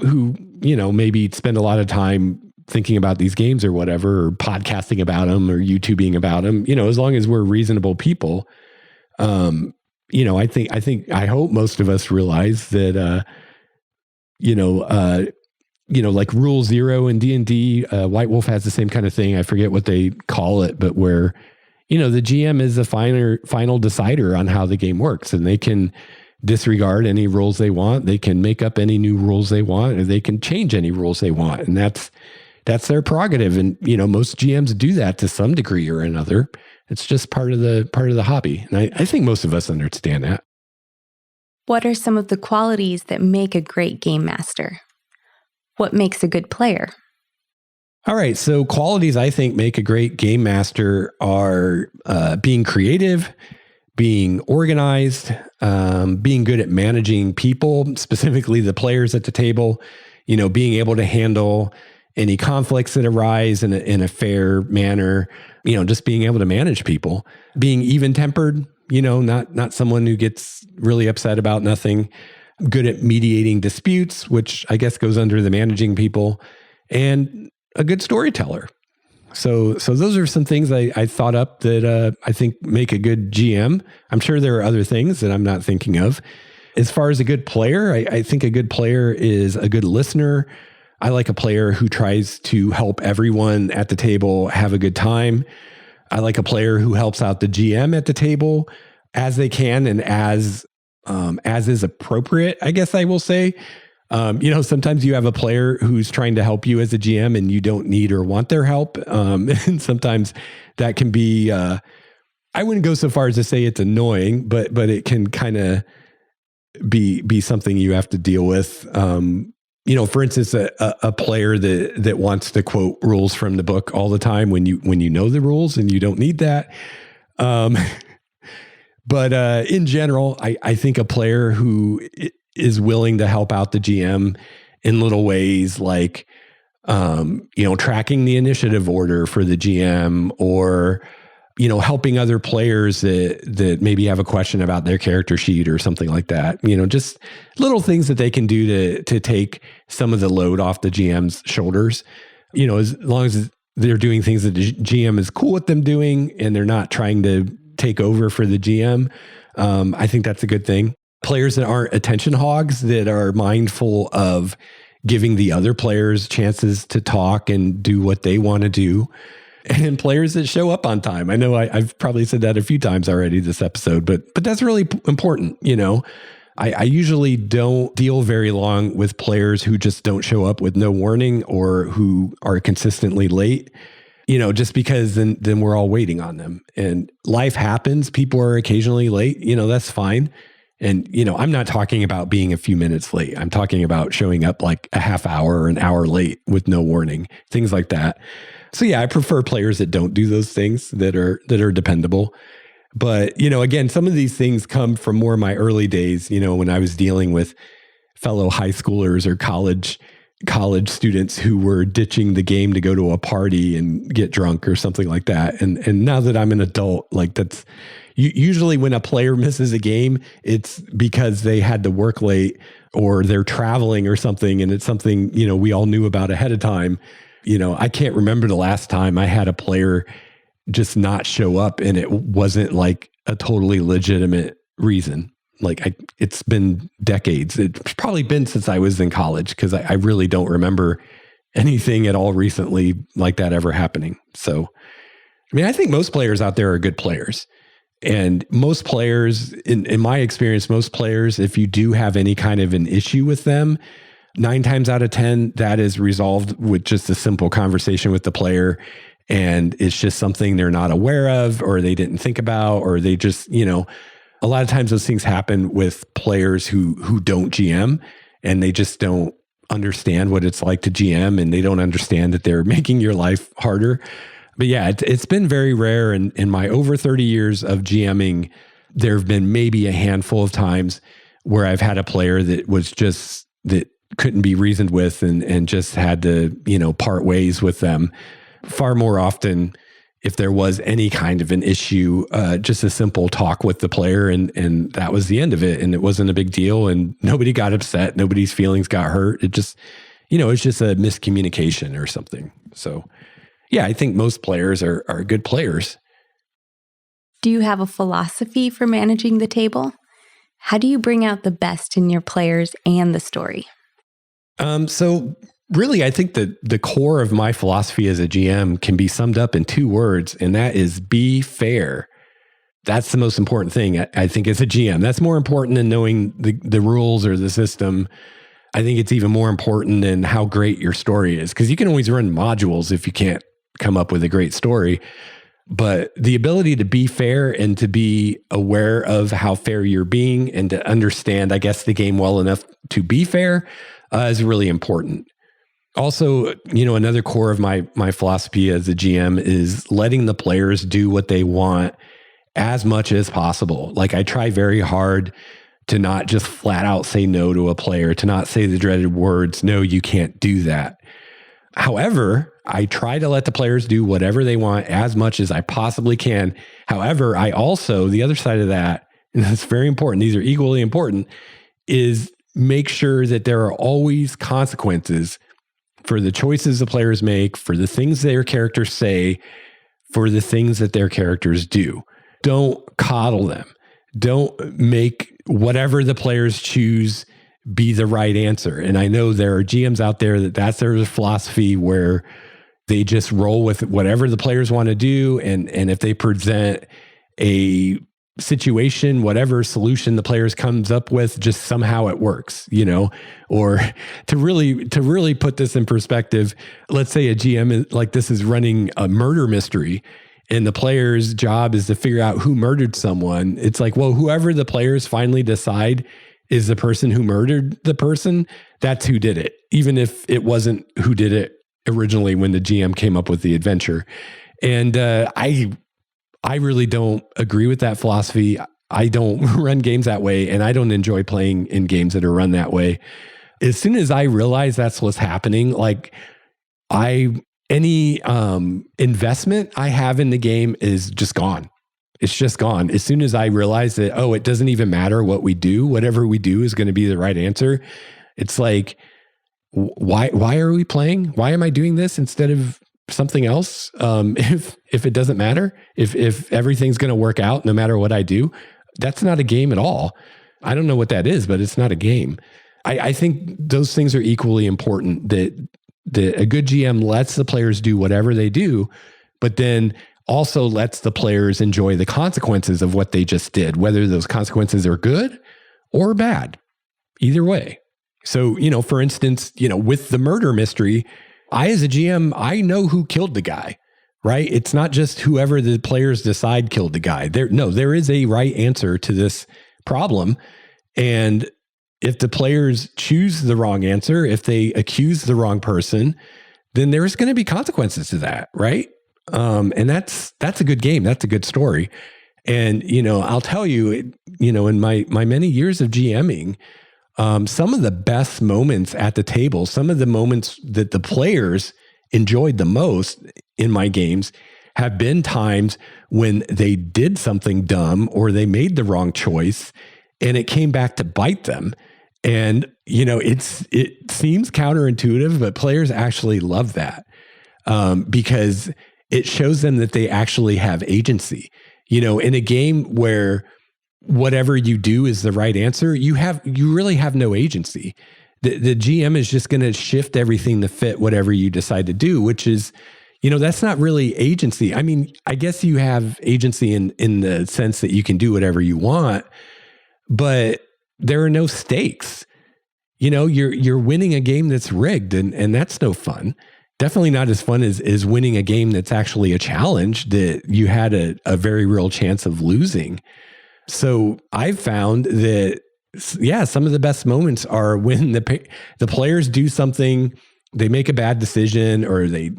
who, maybe spend a lot of time thinking about these games or whatever, or podcasting about them or YouTubing about them, as long as we're reasonable people. I hope most of us realize that, like Rule 0 in D&D, White Wolf has the same kind of thing. I forget what they call it, but where, the GM is the final decider on how the game works, and they can disregard any rules they want. They can make up any new rules they want, or they can change any rules they want. And that's their prerogative. And, most GMs do that to some degree or another. It's just part of the hobby. And I think most of us understand that. What are some of the qualities that make a great game master? What makes a good player? All right. So qualities I think make a great game master are being creative, being organized, being good at managing people, specifically the players at the table, being able to handle any conflicts that arise in a fair manner, just being able to manage people, being even-tempered, not someone who gets really upset about nothing, good at mediating disputes, which I guess goes under the managing people, and a good storyteller. So those are some things I thought up that I think make a good GM. I'm sure there are other things that I'm not thinking of. As far as a good player, I think a good player is a good listener. I like a player who tries to help everyone at the table have a good time. I like a player who helps out the GM at the table as they can and as is appropriate, I guess I will say. Sometimes you have a player who's trying to help you as a GM and you don't need or want their help. And sometimes that can be, I wouldn't go so far as to say it's annoying, but it can kind of be something you have to deal with. For instance, a player that wants to quote rules from the book all the time when you know the rules and you don't need that. But in general, I think a player who is willing to help out the GM in little ways, like, tracking the initiative order for the GM, or, helping other players that maybe have a question about their character sheet or something like that. Just little things that they can do to take some of the load off the GM's shoulders. As long as they're doing things that the GM is cool with them doing and they're not trying to take over for the GM. I think that's a good thing. Players that aren't attention hogs, that are mindful of giving the other players chances to talk and do what they want to do. And players that show up on time. I know I've probably said that a few times already this episode, but that's really important. I usually don't deal very long with players who just don't show up with no warning or who are consistently late. Just because then we're all waiting on them, and life happens. People are occasionally late, that's fine. And, I'm not talking about being a few minutes late. I'm talking about showing up like a half hour or an hour late with no warning, things like that. So yeah, I prefer players that don't do those things, that are dependable. But, again, some of these things come from more of my early days, when I was dealing with fellow high schoolers or college students who were ditching the game to go to a party and get drunk or something like that. And now that I'm an adult, like that's usually when a player misses a game, it's because they had to work late or they're traveling or something. And it's something, we all knew about ahead of time. I can't remember the last time I had a player just not show up and it wasn't like a totally legitimate reason. Like it's been decades. It's probably been since I was in college because I really don't remember anything at all recently like that ever happening. So, I think most players out there are good players. And most players, in my experience, most players, if you do have any kind of an issue with them, 9 times out of 10, that is resolved with just a simple conversation with the player. And it's just something they're not aware of, or they didn't think about, or they just, a lot of times those things happen with players who don't GM and they just don't understand what it's like to GM and they don't understand that they're making your life harder. But yeah, it's been very rare. In my over 30 years of GMing, there have been maybe a handful of times where I've had a player that couldn't be reasoned with and just had to, part ways with them. Far more often, if there was any kind of an issue, just a simple talk with the player and that was the end of it. And it wasn't a big deal and nobody got upset. Nobody's feelings got hurt. It just, it's just a miscommunication or something. So yeah, I think most players are good players. Do you have a philosophy for managing the table? How do you bring out the best in your players and the story? So really, I think that the core of my philosophy as a GM can be summed up in 2 words, and that is be fair. That's the most important thing, I think, as a GM. That's more important than knowing the rules or the system. I think it's even more important than how great your story is, because you can always run modules if you can't come up with a great story. But the ability to be fair and to be aware of how fair you're being and to understand, I guess, the game well enough to be fair is really important. Also, another core of my philosophy as a GM is letting the players do what they want as much as possible. Like I try very hard to not just flat out say no to a player, to not say the dreaded words, no, you can't do that. However, I try to let the players do whatever they want as much as I possibly can. However, I also, the other side of that, and that's very important, these are equally important, is make sure that there are always consequences for the choices the players make, for the things their characters say, for the things that their characters do. Don't coddle them. Don't make whatever the players choose be the right answer. And I know there are GMs out there that's their philosophy, where they just roll with whatever the players want to do. And if they present a situation, whatever solution the players comes up with, just somehow it works, or to really put this in perspective, let's say a GM like this is running a murder mystery and the player's job is to figure out who murdered someone. It's like, well, whoever the players finally decide is the person who murdered the person, that's who did it, even if it wasn't who did it originally when the GM came up with the adventure. And I really don't agree with that philosophy. I don't run games that way, and I don't enjoy playing in games that are run that way. As soon as I realize that's what's happening, like any investment I have in the game is just gone. It's just gone. As soon as I realize that, it doesn't even matter what we do, whatever we do is going to be the right answer. It's like, why are we playing? Why am I doing this instead of something else? If it doesn't matter, if everything's going to work out no matter what I do, that's not a game at all. I don't know what that is, but it's not a game. I think those things are equally important, that a good GM lets the players do whatever they do, but then also lets the players enjoy the consequences of what they just did, whether those consequences are good or bad, either way. So, for instance, with the murder mystery, I, as a GM, I know who killed the guy, right? It's not just whoever the players decide killed the guy. There is a right answer to this problem. And if the players choose the wrong answer, if they accuse the wrong person, then there's going to be consequences to that, right? And that's a good game. That's a good story. And, I'll tell you, in my many years of GMing, some of the best moments at the table, some of the moments that the players enjoyed the most in my games have been times when they did something dumb or they made the wrong choice and it came back to bite them. And, it seems counterintuitive, but players actually love that because it shows them that they actually have agency. In a game where whatever you do is the right answer, you really have no agency. The GM is just going to shift everything to fit whatever you decide to do, which is, that's not really agency. I mean, I guess you have agency in the sense that you can do whatever you want, but there are no stakes. You're winning a game that's rigged, and that's no fun. Definitely not as fun as winning a game that's actually a challenge that you had a very real chance of losing. So I've found that, some of the best moments are when the players do something, they make a bad decision, or they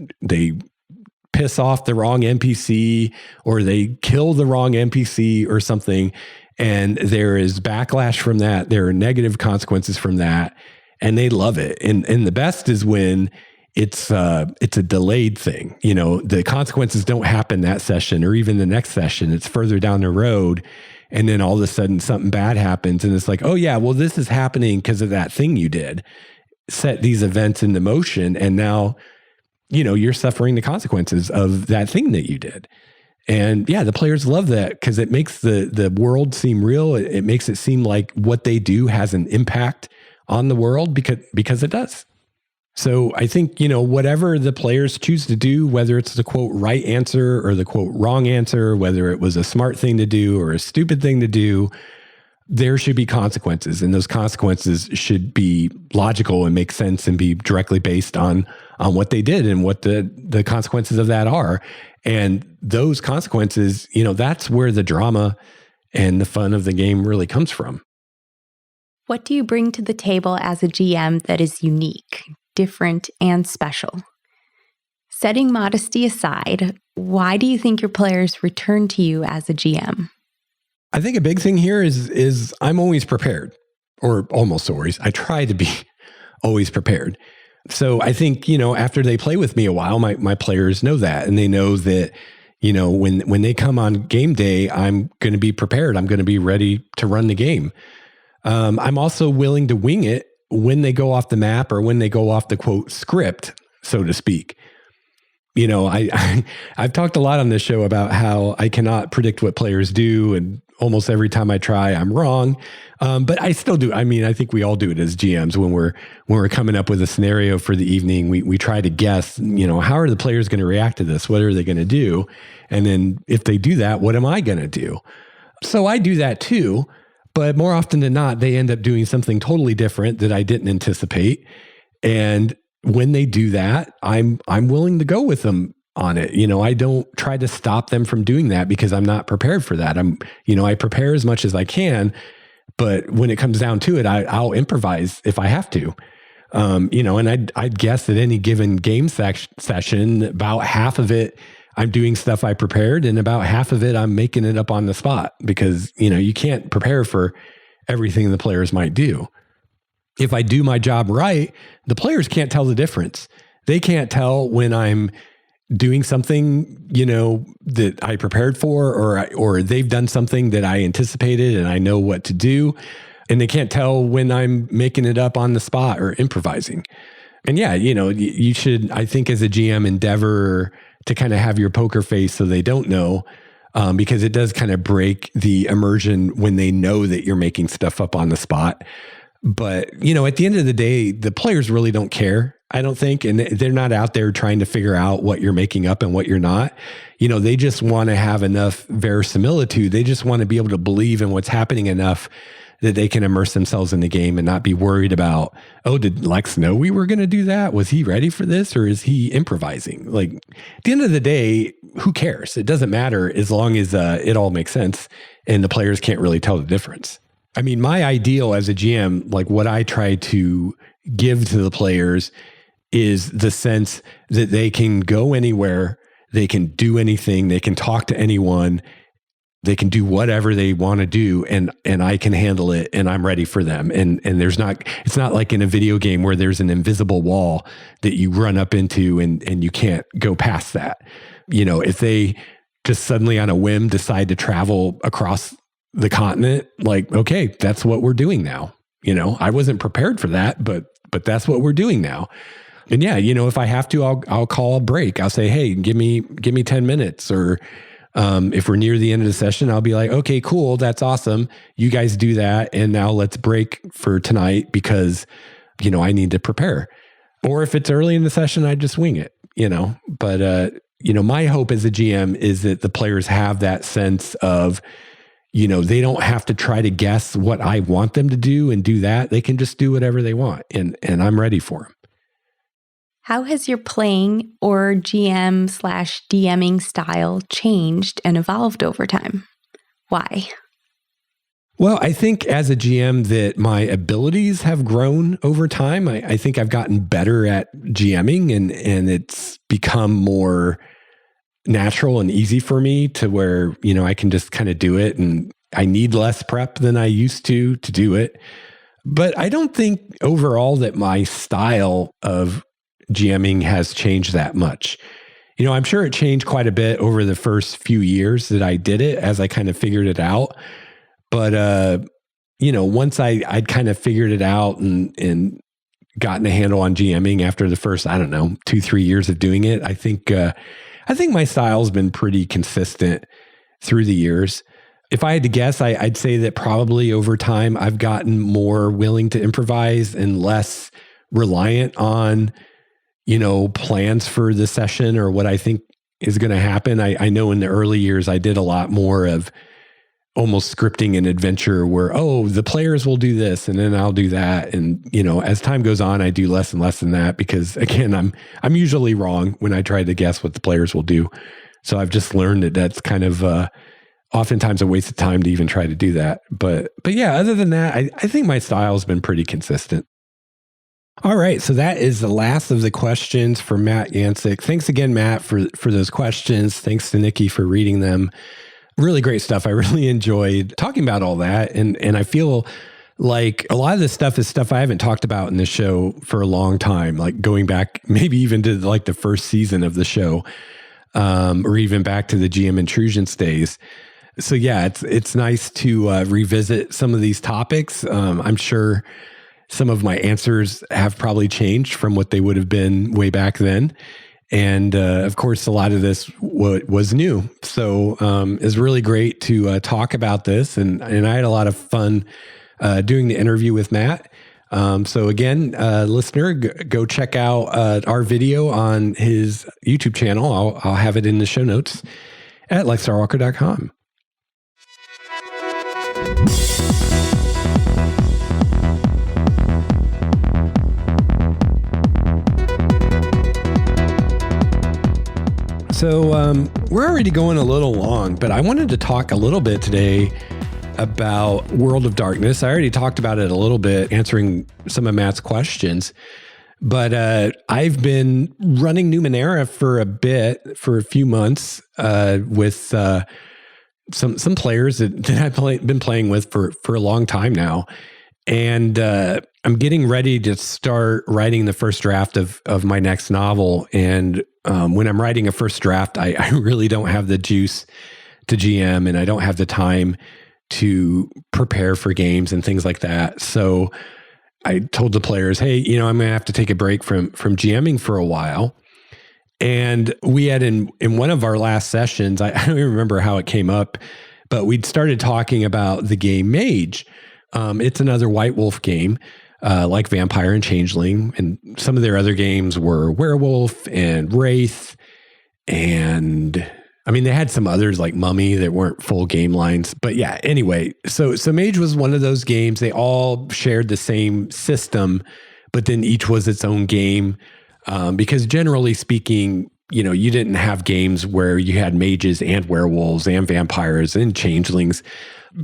piss off the wrong NPC, or they kill the wrong NPC or something, and there is backlash from that. There are negative consequences from that, and they love it. And the best is when it's a delayed thing. The consequences don't happen that session or even the next session. It's further down the road. And then all of a sudden something bad happens and it's like, oh yeah, well, this is happening because of that thing you did. Set these events into motion. And now, you're suffering the consequences of that thing that you did. And yeah, the players love that because it makes the world seem real. It makes it seem like what they do has an impact on the world because it does. So I think, whatever the players choose to do, whether it's the quote right answer or the quote wrong answer, whether it was a smart thing to do or a stupid thing to do, there should be consequences. And those consequences should be logical and make sense and be directly based on what they did and what the consequences of that are. And those consequences, that's where the drama and the fun of the game really comes from. What do you bring to the table as a GM that is unique, different, and special? Setting modesty aside, why do you think your players return to you as a GM? I think a big thing here is I'm always prepared, or almost always. I try to be always prepared. So I think, after they play with me a while, my players know that, and they know that, when they come on game day, I'm going to be prepared. I'm going to be ready to run the game. I'm also willing to wing it when they go off the map or when they go off the quote script, so to speak. I've talked a lot on this show about how I cannot predict what players do, and almost every time I try, I'm wrong. But I still do. I mean, I think we all do it as GMs when we're coming up with a scenario for the evening. We try to guess, how are the players going to react to this? What are they going to do? And then if they do that, what am I going to do? So I do that too. But more often than not, they end up doing something totally different that I didn't anticipate. And when they do that, I'm willing to go with them on it. I don't try to stop them from doing that because I'm not prepared for that. I prepare as much as I can, but when it comes down to it, I'll improvise if I have to. And I'd guess that any given game session, about half of it, I'm doing stuff I prepared, and about half of it, I'm making it up on the spot because, you can't prepare for everything the players might do. If I do my job right, the players can't tell the difference. They can't tell when I'm doing something, that I prepared for, or they've done something that I anticipated and I know what to do. And they can't tell when I'm making it up on the spot or improvising. And yeah, you should, I think as a GM, endeavor to kind of have your poker face so they don't know, because it does kind of break the immersion when they know that you're making stuff up on the spot. But, at the end of the day, the players really don't care, I don't think. And they're not out there trying to figure out what you're making up and what you're not. They just want to have enough verisimilitude. They just want to be able to believe in what's happening enough that they can immerse themselves in the game and not be worried about, oh, did Lex know we were going to do that? Was he ready for this, or is he improvising? Like, at the end of the day, who cares? It doesn't matter as long as it all makes sense and the players can't really tell the difference. I mean, my ideal as a GM, like what I try to give to the players is the sense that they can go anywhere, they can do anything, they can talk to anyone, They can do whatever they want to do, and I can handle it, and I'm ready for them. And it's not like in a video game where there's an invisible wall that you run up into and you can't go past that. If they just suddenly on a whim decide to travel across the continent, like, okay, that's what we're doing now. I wasn't prepared for that, but that's what we're doing now. And yeah, if I have to, I'll call a break. I'll say, hey, give me 10 minutes, or if we're near the end of the session, I'll be like, okay, cool. That's awesome. You guys do that. And now let's break for tonight because, I need to prepare. Or if it's early in the session, I just wing it, but, my hope as a GM is that the players have that sense of, they don't have to try to guess what I want them to do and do that. They can just do whatever they want. And I'm ready for them. How has your playing or GM/DMing style changed and evolved over time? Why? Well, I think as a GM that my abilities have grown over time. I think I've gotten better at GMing and it's become more natural and easy for me to where, I can just kind of do it, and I need less prep than I used to do it. But I don't think overall that my style of GMing has changed that much. I'm sure it changed quite a bit over the first few years that I did it as I kind of figured it out. But, once I'd kind of figured it out and gotten a handle on GMing after the first, 2-3 years of doing it, I think my style's been pretty consistent through the years. If I had to guess, I'd say that probably over time, I've gotten more willing to improvise and less reliant on plans for the session or what I think is going to happen. I know in the early years, I did a lot more of almost scripting an adventure where, the players will do this and then I'll do that. And, as time goes on, I do less and less than that because again, I'm usually wrong when I try to guess what the players will do. So I've just learned that that's kind of oftentimes a waste of time to even try to do that. But yeah, other than that, I think my style has been pretty consistent. All right. So that is the last of the questions for Matt Yancik. Thanks again, Matt, for those questions. Thanks to Nikki for reading them. Really great stuff. I really enjoyed talking about all that. And I feel like a lot of this stuff is stuff I haven't talked about in the show for a long time, like going back maybe even to like the first season of the show, or even back to the GM Intrusions days. So yeah, it's nice to revisit some of these topics. I'm sure some of my answers have probably changed from what they would have been way back then. And of course, a lot of this was new. So it's really great to talk about this. And I had a lot of fun doing the interview with Matt. So again, listener, go check out our video on his YouTube channel. I'll have it in the show notes at lifestarwalker.com. So we're already going a little long, but I wanted to talk a little bit today about World of Darkness. I already talked about it a little bit, answering some of Matt's questions. But I've been running Numenera for a few months with some players that I've been playing with for a long time now. And I'm getting ready to start writing the first draft of my next novel. And when I'm writing a first draft, I really don't have the juice to GM, and I don't have the time to prepare for games and things like that. So I told the players, hey, I'm going to have to take a break from GMing for a while. And we had in one of our last sessions, I don't even remember how it came up, but we'd started talking about the game Mage. It's another White Wolf game, like Vampire and Changeling. And some of their other games were Werewolf and Wraith. And they had some others like Mummy that weren't full game lines. But yeah, anyway, so Mage was one of those games. They all shared the same system, but then each was its own game. Because generally speaking, you didn't have games where you had mages and werewolves and vampires and changelings,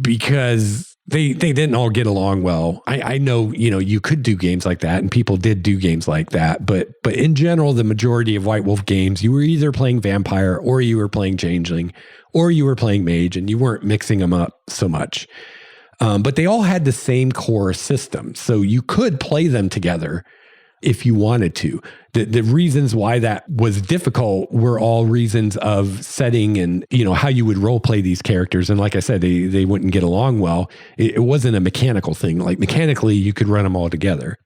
because they didn't all get along well. I know, you could do games like that, and people did do games like that. But in general, the majority of White Wolf games, you were either playing Vampire or you were playing Changeling or you were playing Mage, and you weren't mixing them up so much. But they all had the same core system. So you could play them together if you wanted to. The reasons why that was difficult were all reasons of setting and, how you would role play these characters. And like I said, they wouldn't get along well. It wasn't a mechanical thing. Like mechanically, you could run them all together.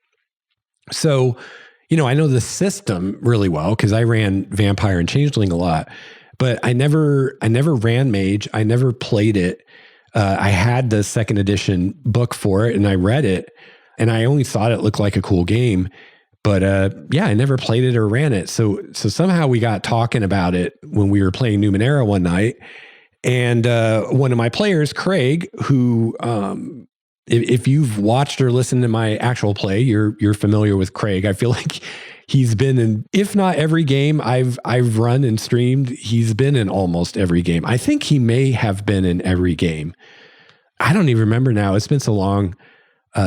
So, I know the system really well because I ran Vampire and Changeling a lot, but I never ran Mage. I never played it. I had the second edition book for it and I read it and I only thought it looked like a cool game. But I never played it or ran it. So somehow we got talking about it when we were playing Numenera one night. And one of my players, Craig, who, if you've watched or listened to my actual play, you're familiar with Craig. I feel like he's been in, if not every game I've run and streamed, he's been in almost every game. I think he may have been in every game. I don't even remember now. It's been so long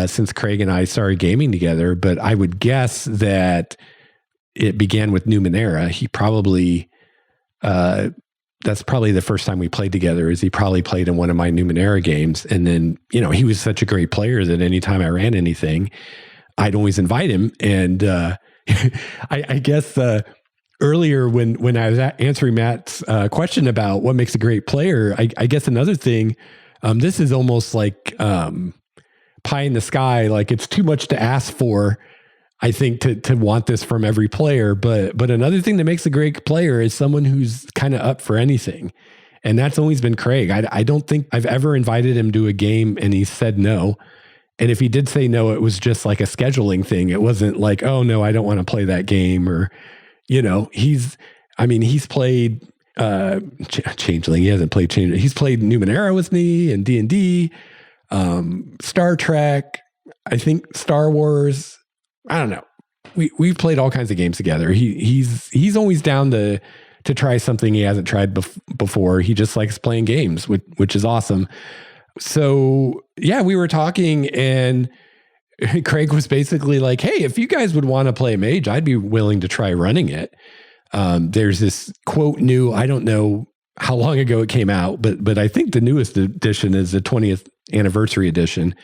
since Craig and I started gaming together, but I would guess that it began with Numenera. He probably, that's probably the first time we played together, is he probably played in one of my Numenera games. And then, he was such a great player that anytime I ran anything, I'd always invite him. And I guess earlier when I was answering Matt's question about what makes a great player, I guess another thing, this is almost like pie in the sky. Like it's too much to ask for, I think, to want this from every player. But another thing that makes a great player is someone who's kind of up for anything. And that's always been Craig. I don't think I've ever invited him to a game and he said no. And if he did say no, it was just like a scheduling thing. It wasn't like, oh no, I don't want to play that game. Or, he's played Changeling. He hasn't played Changeling. He's played Numenera with me and D&D. Star Trek, I think Star Wars. I don't know. We've played all kinds of games together. He's always down to try something he hasn't tried before. He just likes playing games, which is awesome. So yeah, we were talking and Craig was basically like, hey, if you guys would want to play Mage, I'd be willing to try running it. There's this quote new, I don't know how long ago it came out, but I think the newest edition is the 20th anniversary edition.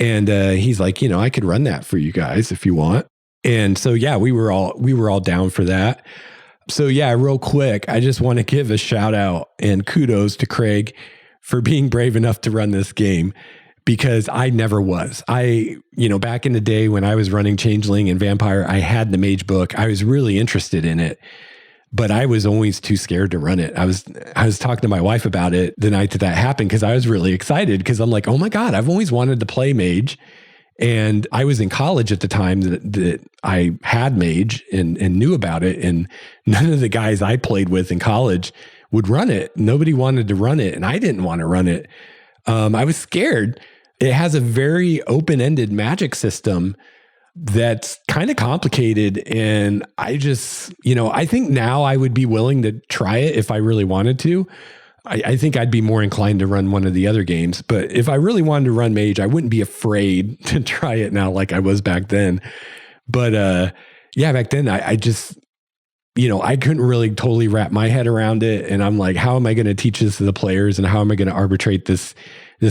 And he's like, I could run that for you guys if you want. And so, yeah, we were all down for that. So yeah, real quick, I just want to give a shout out and kudos to Craig for being brave enough to run this game, because I never was. Back in the day when I was running Changeling and Vampire, I had the Mage book. I was really interested in it, but I was always too scared to run it. I was talking to my wife about it the night that happened, because I was really excited, because I'm like, oh my God, I've always wanted to play Mage. And I was in college at the time that I had Mage and knew about it. And none of the guys I played with in college would run it. Nobody wanted to run it. And I didn't want to run it. I was scared. It has a very open-ended magic system that's kind of complicated. And I just, I think now I would be willing to try it if I really wanted to. I think I'd be more inclined to run one of the other games. But if I really wanted to run Mage, I wouldn't be afraid to try it now like I was back then. But back then I just, I couldn't really totally wrap my head around it. And I'm like, how am I going to teach this to the players? And how am I going to arbitrate this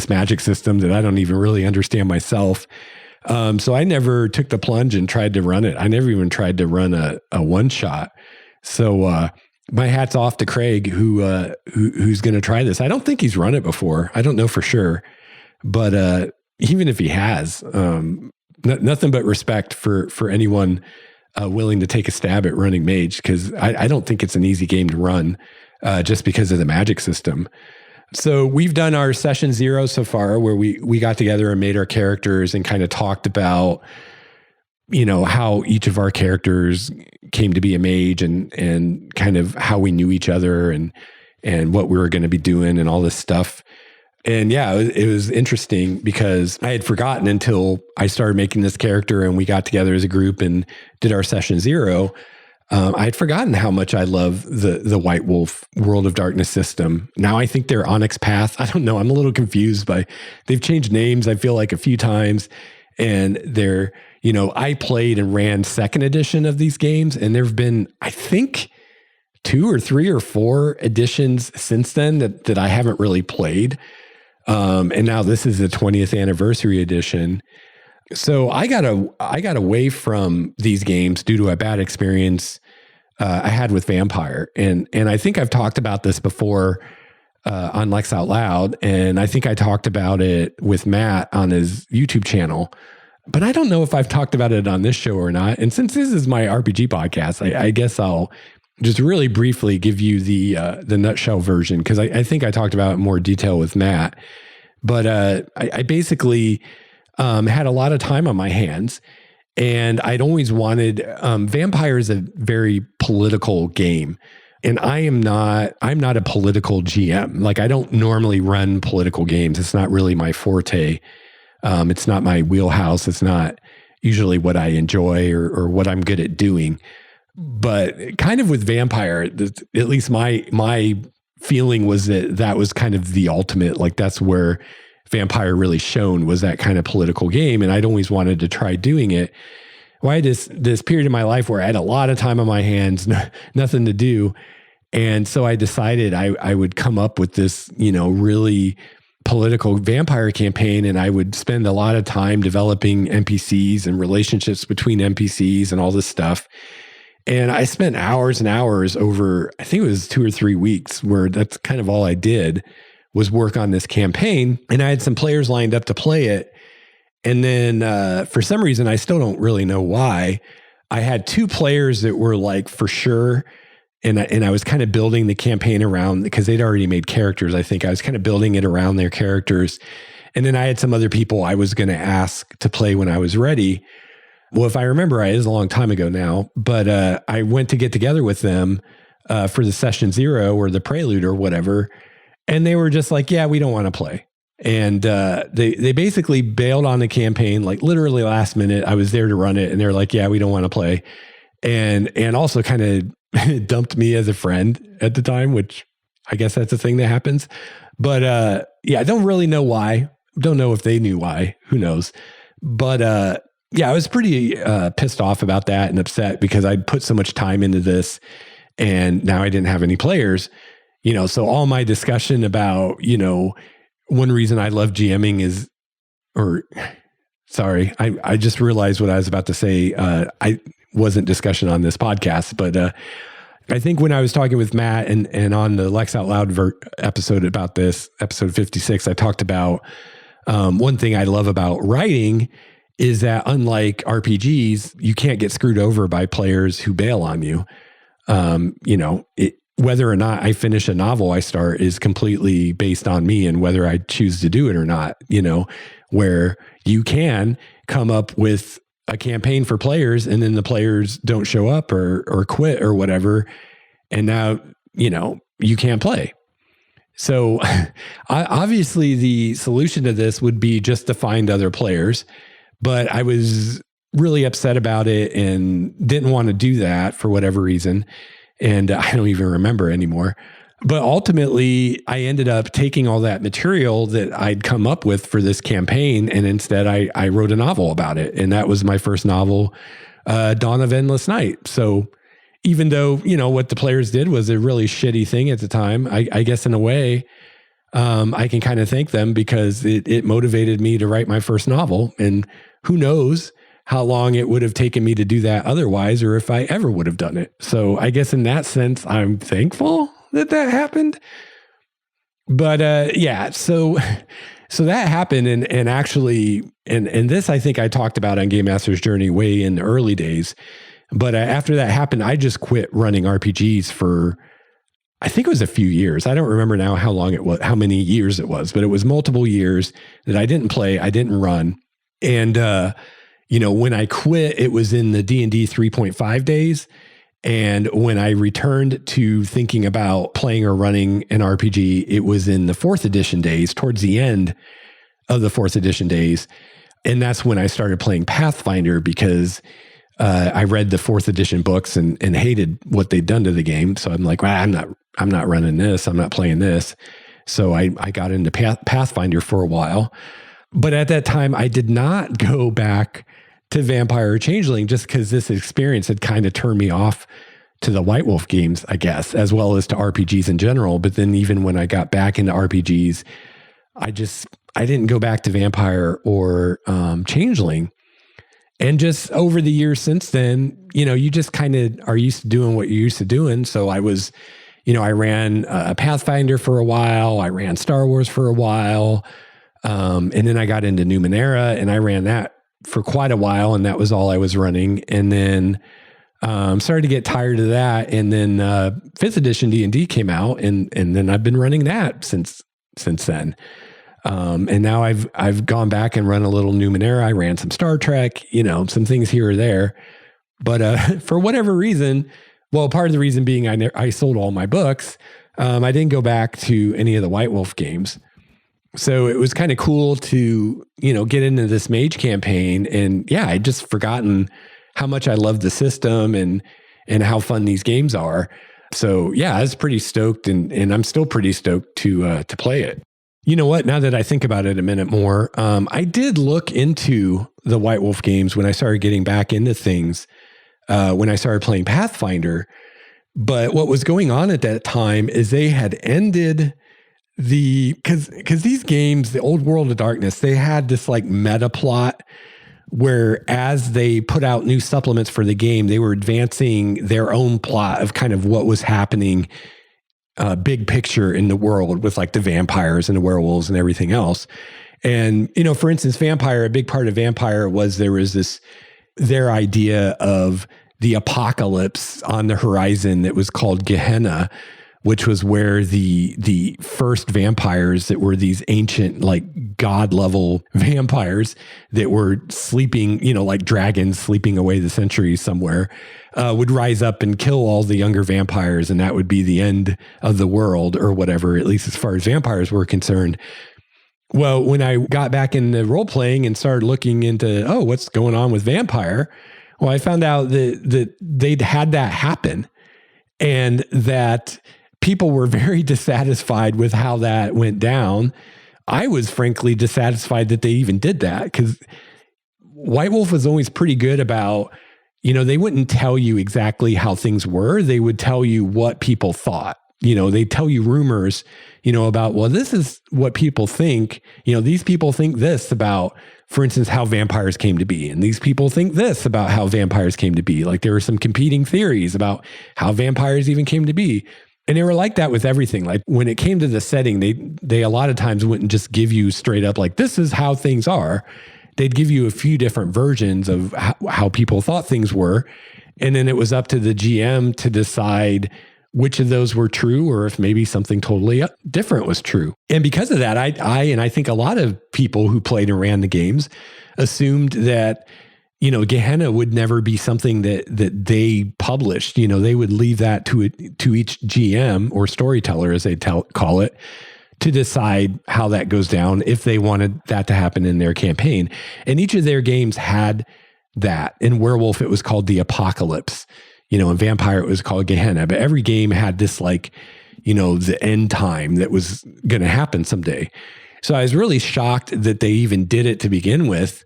magic system that I don't even really understand myself? So I never took the plunge and tried to run it. I never even tried to run a one shot. So my hat's off to Craig, who's going to try this. I don't think he's run it before. I don't know for sure, but even if he has, nothing but respect for anyone willing to take a stab at running Mage, because I don't think it's an easy game to run just because of the magic system. So we've done our session 0 so far, where we got together and made our characters and kind of talked about, how each of our characters came to be a mage and kind of how we knew each other and what we were going to be doing and all this stuff. And yeah, it was interesting, because I had forgotten until I started making this character and we got together as a group and did our session 0. I'd forgotten how much I love the White Wolf World of Darkness system. Now I think they're Onyx Path. I don't know. I'm a little confused they've changed names, I feel like, a few times. And they're, I played and ran second edition of these games, and there have been, I think, 2 or 3 or 4 editions since then that I haven't really played. And now this is the 20th anniversary edition. So I got away from these games due to a bad experience I had with Vampire. And I think I've talked about this before on Lex Out Loud. And I think I talked about it with Matt on his YouTube channel. But I don't know if I've talked about it on this show or not. And since this is my RPG podcast, I guess I'll just really briefly give you the nutshell version, because I think I talked about it in more detail with Matt. But I basically had a lot of time on my hands, and I'd always wanted, Vampire is a very political game, and I'm not a political GM. Like, I don't normally run political games. It's not really my forte. It's not my wheelhouse. It's not usually what I enjoy or what I'm good at doing. But kind of with Vampire, at least my feeling was that was kind of the ultimate, like that's where Vampire really shone, was that kind of political game. And I'd always wanted to try doing it. Well, I had this period in my life where I had a lot of time on my hands, nothing to do. And so I decided I would come up with this, really political Vampire campaign. And I would spend a lot of time developing NPCs and relationships between NPCs and all this stuff. And I spent hours and hours over, I think it was 2 or 3 weeks, where that's kind of all I did was work on this campaign. And I had some players lined up to play it. And then for some reason, I still don't really know why, I had 2 players that were like for sure. And I was kind of building the campaign around, because they'd already made characters. I think I was kind of building it around their characters. And then I had some other people I was going to ask to play when I was ready. Well, if I remember right, it was a long time ago now, but I went to get together with them for the session 0 or the prelude or whatever. And they were just like, yeah, we don't want to play. And they basically bailed on the campaign, like literally last minute. I was there to run it, and they're like, yeah, we don't want to play. And also kind of dumped me as a friend at the time, which I guess that's a thing that happens. But I don't really know why. Don't know if they knew why. Who knows? But I was pretty pissed off about that and upset, because I'd put so much time into this, and now I didn't have any players. So all my discussion about, one reason I love GMing is, I just realized what I was about to say. I wasn't discussion on this podcast, but I think when I was talking with Matt and on the Lex Out Loud episode about this, episode 56, I talked about one thing I love about writing is that, unlike RPGs, you can't get screwed over by players who bail on you. Whether or not I finish a novel I start is completely based on me and whether I choose to do it or not, where you can come up with a campaign for players and then the players don't show up or quit or whatever. And now, you can't play. So obviously the solution to this would be just to find other players, but I was really upset about it and didn't want to do that for whatever reason. And I don't even remember anymore. But ultimately, I ended up taking all that material that I'd come up with for this campaign, and instead I wrote a novel about it. And that was my first novel, Dawn of Endless Night. So even though, what the players did was a really shitty thing at the time, I guess in a way, I can kind of thank them, because it motivated me to write my first novel. And who knows how long it would have taken me to do that otherwise, or if I ever would have done it. So I guess in that sense, I'm thankful that happened. But so that happened. And actually, and this I think I talked about on Game Master's Journey way in the early days. But after that happened, I just quit running RPGs for, I think it was a few years. I don't remember now how long it was, how many years it was, but it was multiple years that I didn't play, I didn't run. And, when I quit, it was in the D&D 3.5 days. And when I returned to thinking about playing or running an RPG, it was in the 4th edition days, towards the end of the 4th edition days. And that's when I started playing Pathfinder, because I read the 4th edition books and hated what they'd done to the game. So I'm like, well, I'm not running this. I'm not playing this. So I got into Pathfinder for a while. But at that time, I did not go back to Vampire or Changeling just because this experience had kind of turned me off to the White Wolf games, I guess, as well as to RPGs in general. But then even when I got back into RPGs, I didn't go back to Vampire or Changeling. And just over the years since then, you just kind of are used to doing what you're used to doing. So I was, I ran Pathfinder for a while. I ran Star Wars for a while. And then I got into Numenera and I ran that for quite a while. And that was all I was running. And then started to get tired of that. And then 5th edition D&D came out and then I've been running that since then. And now I've gone back and run a little Numenera. I ran some Star Trek, some things here or there. But for whatever reason, well, part of the reason being I sold all my books. I didn't go back to any of the White Wolf games. So it was kind of cool to, get into this Mage campaign. And yeah, I'd just forgotten how much I loved the system and how fun these games are. So yeah, I was pretty stoked and I'm still pretty stoked to play it. You know what? Now that I think about it a minute more, I did look into the White Wolf games when I started getting back into things, when I started playing Pathfinder. But what was going on at that time is they had ended because these games, the Old World of Darkness, they had this like meta plot where as they put out new supplements for the game, they were advancing their own plot of kind of what was happening big picture in the world with like the vampires and the werewolves and everything else. And, for instance, Vampire, a big part of Vampire was their idea of the apocalypse on the horizon that was called Gehenna, which was where the first vampires that were these ancient, like god level vampires that were sleeping, like dragons sleeping away the centuries somewhere, would rise up and kill all the younger vampires. And that would be the end of the world or whatever, at least as far as vampires were concerned. Well, when I got back into role playing and started looking into, what's going on with Vampire? Well, I found out that they'd had that happen and that people were very dissatisfied with how that went down. I was frankly dissatisfied that they even did that because White Wolf was always pretty good about, they wouldn't tell you exactly how things were. They would tell you what people thought. They'd tell you rumors, about, well, this is what people think. These people think this about, for instance, how vampires came to be. And these people think this about how vampires came to be. Like there were some competing theories about how vampires even came to be. And they were like that with everything. Like when it came to the setting, they a lot of times wouldn't just give you straight up like, this is how things are. They'd give you a few different versions of how people thought things were. And then it was up to the GM to decide which of those were true or if maybe something totally different was true. And because of that, I think a lot of people who played and ran the games assumed that, Gehenna would never be something that they published. They would leave that to each GM or storyteller, as they call it, to decide how that goes down if they wanted that to happen in their campaign. And each of their games had that. In Werewolf, it was called the Apocalypse. In Vampire, it was called Gehenna. But every game had this the end time that was going to happen someday. So I was really shocked that they even did it to begin with.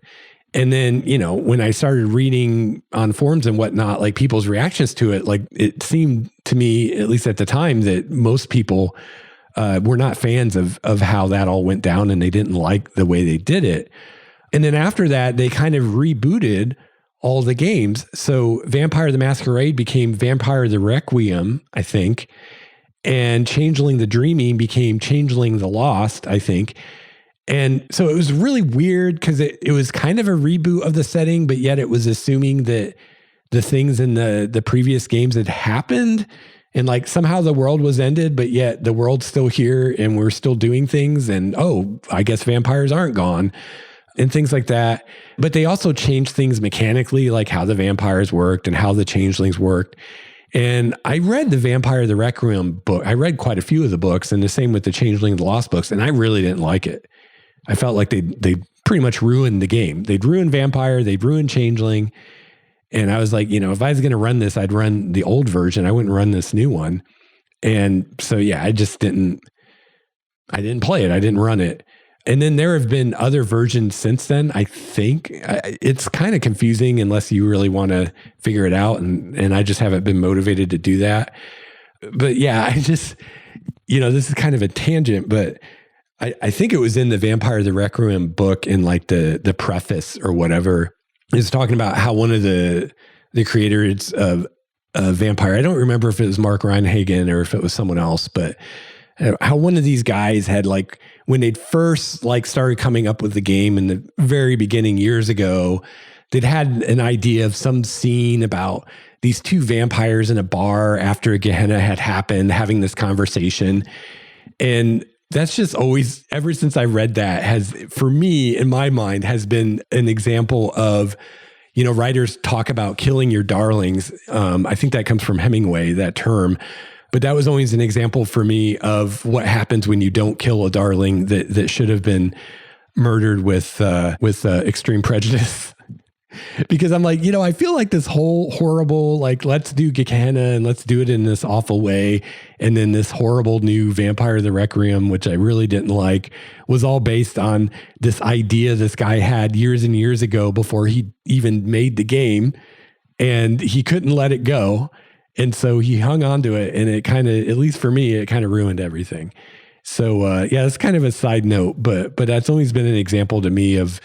And then, when I started reading on forums and whatnot, like people's reactions to it, like it seemed to me, at least at the time, that most people were not fans of how that all went down and they didn't like the way they did it. And then after that, they kind of rebooted all the games. So Vampire the Masquerade became Vampire the Requiem, I think. And Changeling the Dreaming became Changeling the Lost, I think. And so it was really weird because it was kind of a reboot of the setting, but yet it was assuming that the things in the previous games had happened and like somehow the world was ended, but yet the world's still here and we're still doing things. And, I guess vampires aren't gone and things like that. But they also changed things mechanically, like how the vampires worked and how the changelings worked. And I read the Vampire the Requiem book. I read quite a few of the books and the same with the Changeling the Lost books. And I really didn't like it. I felt like they pretty much ruined the game. They'd ruined Vampire, they'd ruined Changeling. And I was like, if I was going to run this, I'd run the old version. I wouldn't run this new one. And so, yeah, I didn't play it. I didn't run it. And then there have been other versions since then. I think it's kind of confusing unless you really want to figure it out. And I just haven't been motivated to do that. But yeah, this is kind of a tangent, but I think it was in the Vampire the Requiem book in like the preface or whatever, is talking about how one of the creators of Vampire, I don't remember if it was Mark Reinhagen or if it was someone else, but how one of these guys had like, when they'd first like started coming up with the game in the very beginning years ago, they'd had an idea of some scene about these two vampires in a bar after a Gehenna had happened, having this conversation. And that's just always, ever since I read that, has, for me, in my mind, has been an example of, writers talk about killing your darlings. I think that comes from Hemingway, that term. But that was always an example for me of what happens when you don't kill a darling that should have been murdered with extreme prejudice. Because I'm like, I feel like this whole horrible, like, let's do Gehenna and let's do it in this awful way. And then this horrible new Vampire the Requiem, which I really didn't like, was all based on this idea this guy had years and years ago before he even made the game. And he couldn't let it go. And so he hung on to it, and it kind of, at least for me, it kind of ruined everything. So yeah, it's kind of a side note, but that's always been an example to me of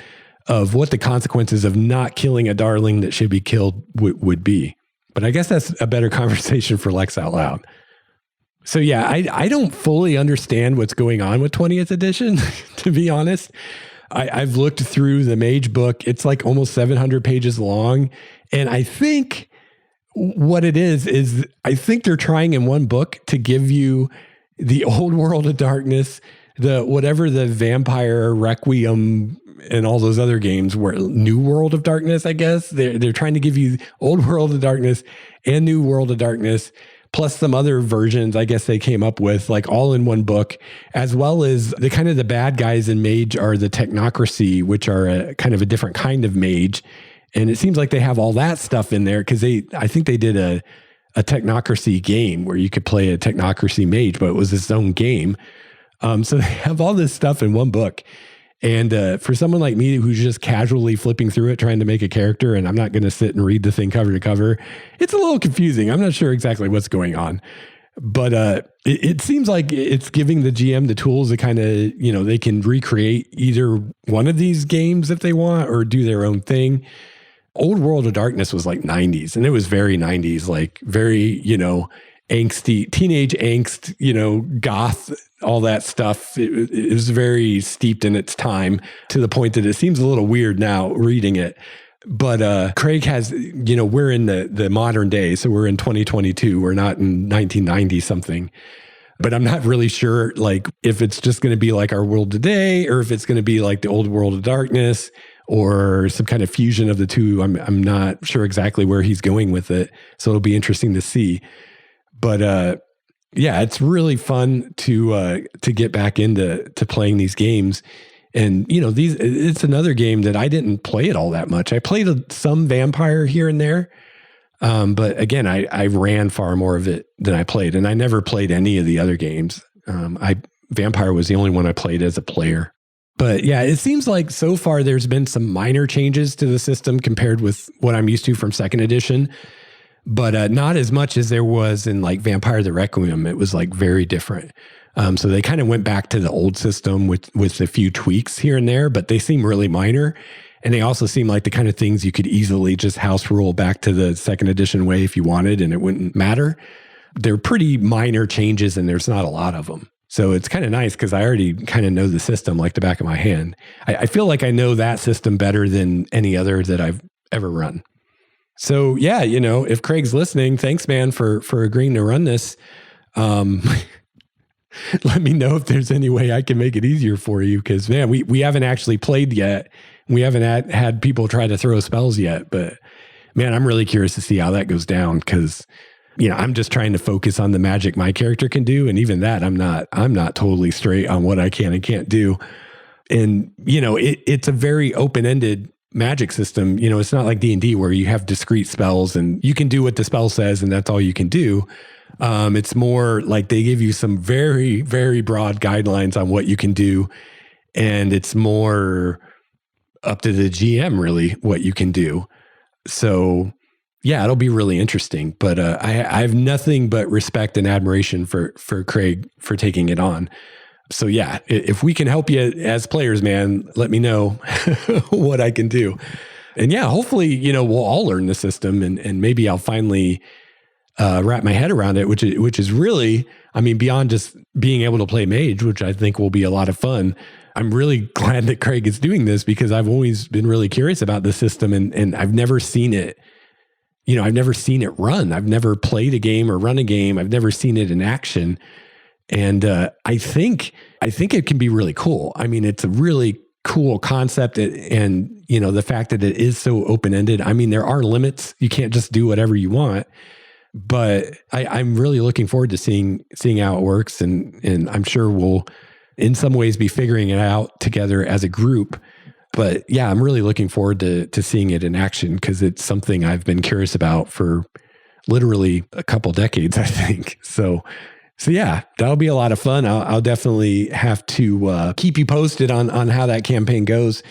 what the consequences of not killing a darling that should be killed would be. But I guess that's a better conversation for Lex Out Loud. So yeah, I don't fully understand what's going on with 20th edition, to be honest. I've looked through the Mage book. It's like almost 700 pages long. And I think what it is I think they're trying in one book to give you the old World of Darkness, whatever the Vampire Requiem and all those other games were, New World of Darkness, I guess. They're trying to give you old World of Darkness and New World of Darkness, plus some other versions I guess they came up with, like all in one book, as well as the kind of the bad guys in Mage are the Technocracy, which are a kind of a different kind of mage. And it seems like they have all that stuff in there because I think they did a Technocracy game where you could play a Technocracy mage, but it was its own game. So they have all this stuff in one book. And for someone like me who's just casually flipping through it, trying to make a character, and I'm not going to sit and read the thing cover to cover, it's a little confusing. I'm not sure exactly what's going on. But it seems like it's giving the GM the tools to kind of, they can recreate either one of these games if they want or do their own thing. Old World of Darkness was like 90s, and it was very 90s, like very, angsty, teenage angst, goth, all that stuff. It was very steeped in its time to the point that it seems a little weird now reading it. But Craig has, we're in the modern day, so we're in 2022. We're not in 1990 something. But I'm not really sure, like, if it's just going to be like our world today, or if it's going to be like the old World of Darkness, or some kind of fusion of the two. I'm not sure exactly where he's going with it, so it'll be interesting to see. But yeah, it's really fun to get back into playing these games. And it's another game that I didn't play it all that much. I played some Vampire here and there, but again, I ran far more of it than I played, and I never played any of the other games. Vampire was the only one I played as a player. But yeah, it seems like so far there's been some minor changes to the system compared with what I'm used to from second edition, but not as much as there was in like Vampire the Requiem. It was like very different. So they kind of went back to the old system with a few tweaks here and there, but they seem really minor. And they also seem like the kind of things you could easily just house rule back to the second edition way if you wanted, and it wouldn't matter. They're pretty minor changes, and there's not a lot of them. So it's kind of nice because I already kind of know the system like the back of my hand. I feel like I know that system better than any other that I've ever run. So yeah, if Craig's listening, thanks, man, for agreeing to run this. Let me know if there's any way I can make it easier for you, because man, we haven't actually played yet. We haven't had people try to throw spells yet, but man, I'm really curious to see how that goes down, because I'm just trying to focus on the magic my character can do. And even that, I'm not totally straight on what I can and can't do. And, it's a very open-ended magic system, it's not like D&D where you have discrete spells and you can do what the spell says and that's all you can do. It's more like they give you some very, very broad guidelines on what you can do. And it's more up to the GM, really, what you can do. So, yeah, it'll be really interesting. But I have nothing but respect and admiration for Craig for taking it on. So, yeah, if we can help you as players, man, let me know what I can do. And yeah, hopefully, we'll all learn the system and maybe I'll finally wrap my head around it, which is really, beyond just being able to play Mage, which I think will be a lot of fun. I'm really glad that Craig is doing this because I've always been really curious about the system and I've never seen it. I've never seen it run. I've never played a game or run a game. I've never seen it in action. And I think it can be really cool. It's a really cool concept and the fact that it is so open-ended. There are limits. You can't just do whatever you want. But I'm really looking forward to seeing how it works. And I'm sure we'll in some ways be figuring it out together as a group. But yeah, I'm really looking forward to seeing it in action because it's something I've been curious about for literally a couple decades, I think. So yeah, that'll be a lot of fun. I'll definitely have to keep you posted on how that campaign goes.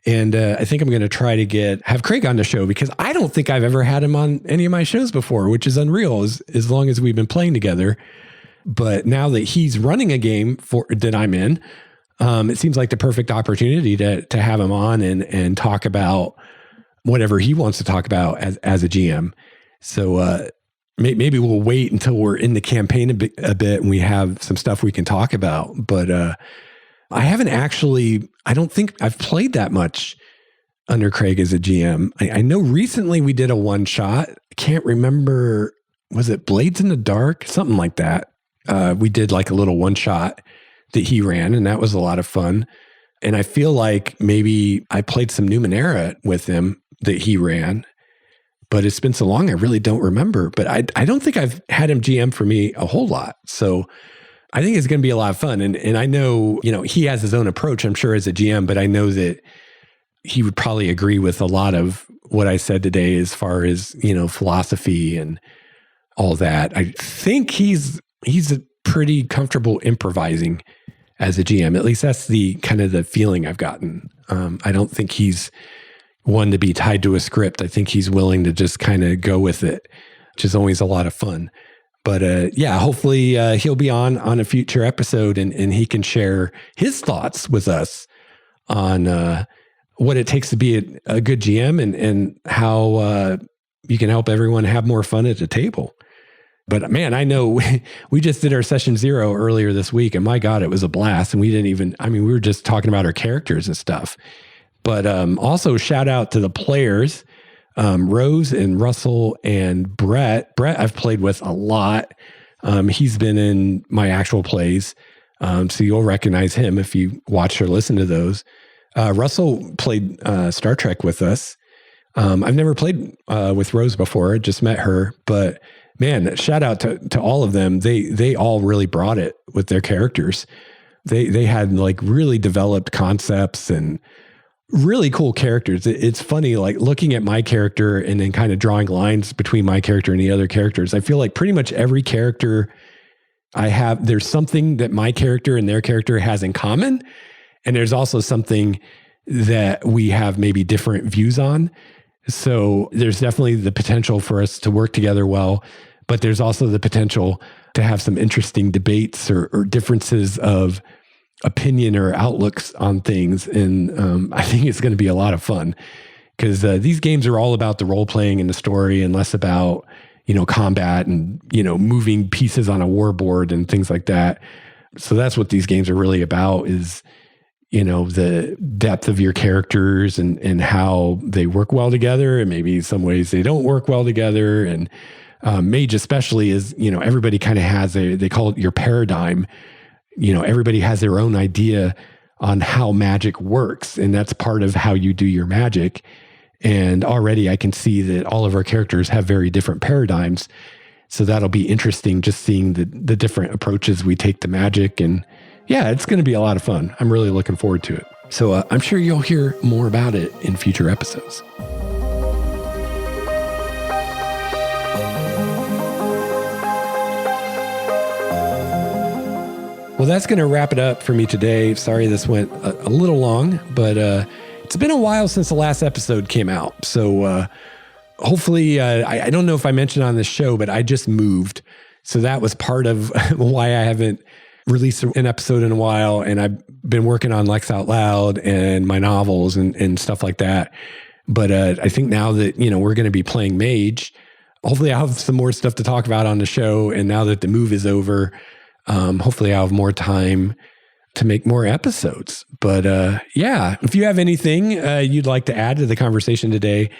And I think I'm going to try to have Craig on the show because I don't think I've ever had him on any of my shows before, which is unreal as long as we've been playing together. But now that he's running a game that I'm in, it seems like the perfect opportunity to have him on and talk about whatever he wants to talk about as a GM. So maybe we'll wait until we're in the campaign a bit and we have some stuff we can talk about. But I haven't actually, I don't think I've played that much under Craig as a GM. I know recently we did a one shot. I can't remember, was it Blades in the Dark? Something like that. We did like a little one shot that he ran, and that was a lot of fun. And I feel like maybe I played some Numenera with him that he ran, but it's been so long, I really don't remember. But I don't think I've had him GM for me a whole lot. So I think it's going to be a lot of fun. And I know, he has his own approach, I'm sure, as a GM, but I know that he would probably agree with a lot of what I said today as far as, philosophy and all that. I think he's pretty comfortable improvising as a GM. At least that's the kind of the feeling I've gotten. I don't think he's one to be tied to a script. I think he's willing to just kind of go with it, which is always a lot of fun. But yeah, hopefully he'll be on a future episode and he can share his thoughts with us on what it takes to be a good GM and how you can help everyone have more fun at the table. But man, I know we just did our session 0 earlier this week, and my God, it was a blast. And we didn't even, we were just talking about our characters and stuff. But also shout out to the players, Rose and Russell and Brett. Brett I've played with a lot. He's been in my actual plays. So you'll recognize him if you watch or listen to those. Russell played Star Trek with us. I've never played with Rose before. I just met her, but man, shout out to all of them. They all really brought it with their characters. They had like really developed concepts and really cool characters. It's funny, like looking at my character and then kind of drawing lines between my character and the other characters. I feel like pretty much every character I have, there's something that my character and their character has in common. And there's also something that we have maybe different views on. So there's definitely the potential for us to work together well, but there's also the potential to have some interesting debates or differences of opinion or outlooks on things. And I think it's going to be a lot of fun because these games are all about the role playing and the story and less about, combat and, moving pieces on a war board and things like that. So that's what these games are really about is, the depth of your characters and how they work well together. And maybe some ways they don't work well together. And Mage especially is, everybody kind of has they call it your paradigm. Everybody has their own idea on how magic works. And that's part of how you do your magic. And already I can see that all of our characters have very different paradigms. So that'll be interesting just seeing the different approaches we take to magic. And yeah, it's going to be a lot of fun. I'm really looking forward to it. So I'm sure you'll hear more about it in future episodes. Well, that's going to wrap it up for me today. Sorry this went a little long, but it's been a while since the last episode came out. So hopefully, I don't know if I mentioned on this show, but I just moved. So that was part of why I haven't released an episode in a while. And I've been working on Lex Out Loud and my novels and stuff like that. But I think now that, we're going to be playing Mage, hopefully I'll have some more stuff to talk about on the show. And now that the move is over, hopefully I'll have more time to make more episodes. But if you have anything you'd like to add to the conversation today,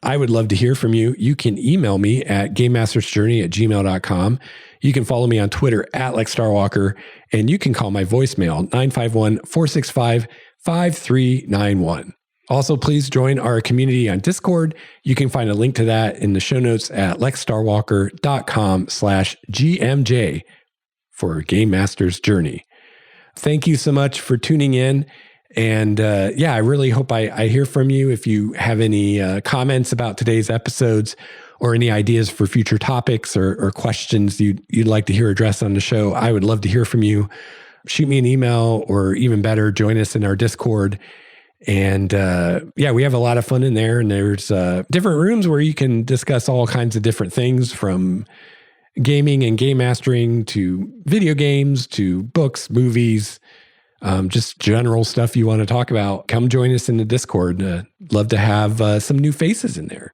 I would love to hear from you. You can email me at gamemastersjourney@gmail.com. You can follow me on Twitter @LexStarWalker, and you can call my voicemail 951-465-5391. Also, please join our community on Discord. You can find a link to that in the show notes at lexstarwalker.com/GMJ for Game Master's Journey. Thank you so much for tuning in. And I really hope I hear from you. If you have any comments about today's episodes or any ideas for future topics or questions you'd like to hear addressed on the show, I would love to hear from you. Shoot me an email, or even better, join us in our Discord. And we have a lot of fun in there. And there's different rooms where you can discuss all kinds of different things, from gaming and game mastering to video games to books, movies, just general stuff you want to talk about. Come join us in the Discord. Love to have some new faces in there.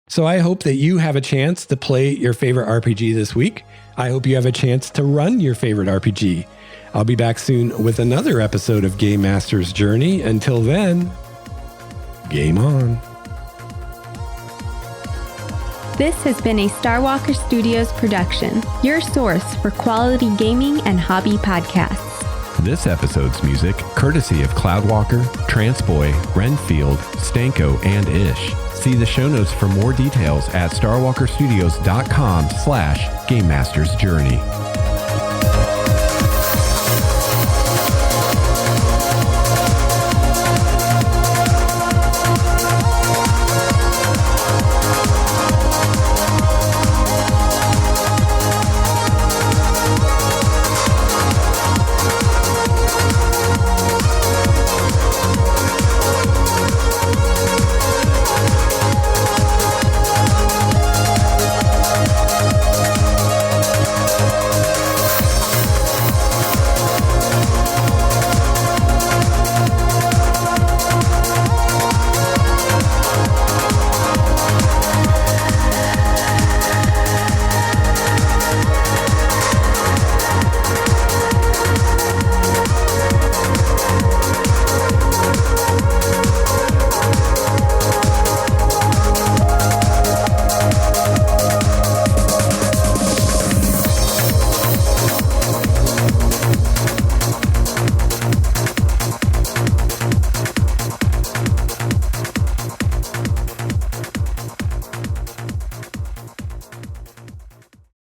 So I hope that you have a chance to play your favorite RPG this week. I hope you have a chance to run your favorite RPG. I'll be back soon with another episode of Game Master's Journey. Until then, game on. This has been a Starwalker Studios production, your source for quality gaming and hobby podcasts. This episode's music, courtesy of Cloudwalker, Transboy, Renfield, Stanko, and Ish. See the show notes for more details at starwalkerstudios.com/GameMastersJourney.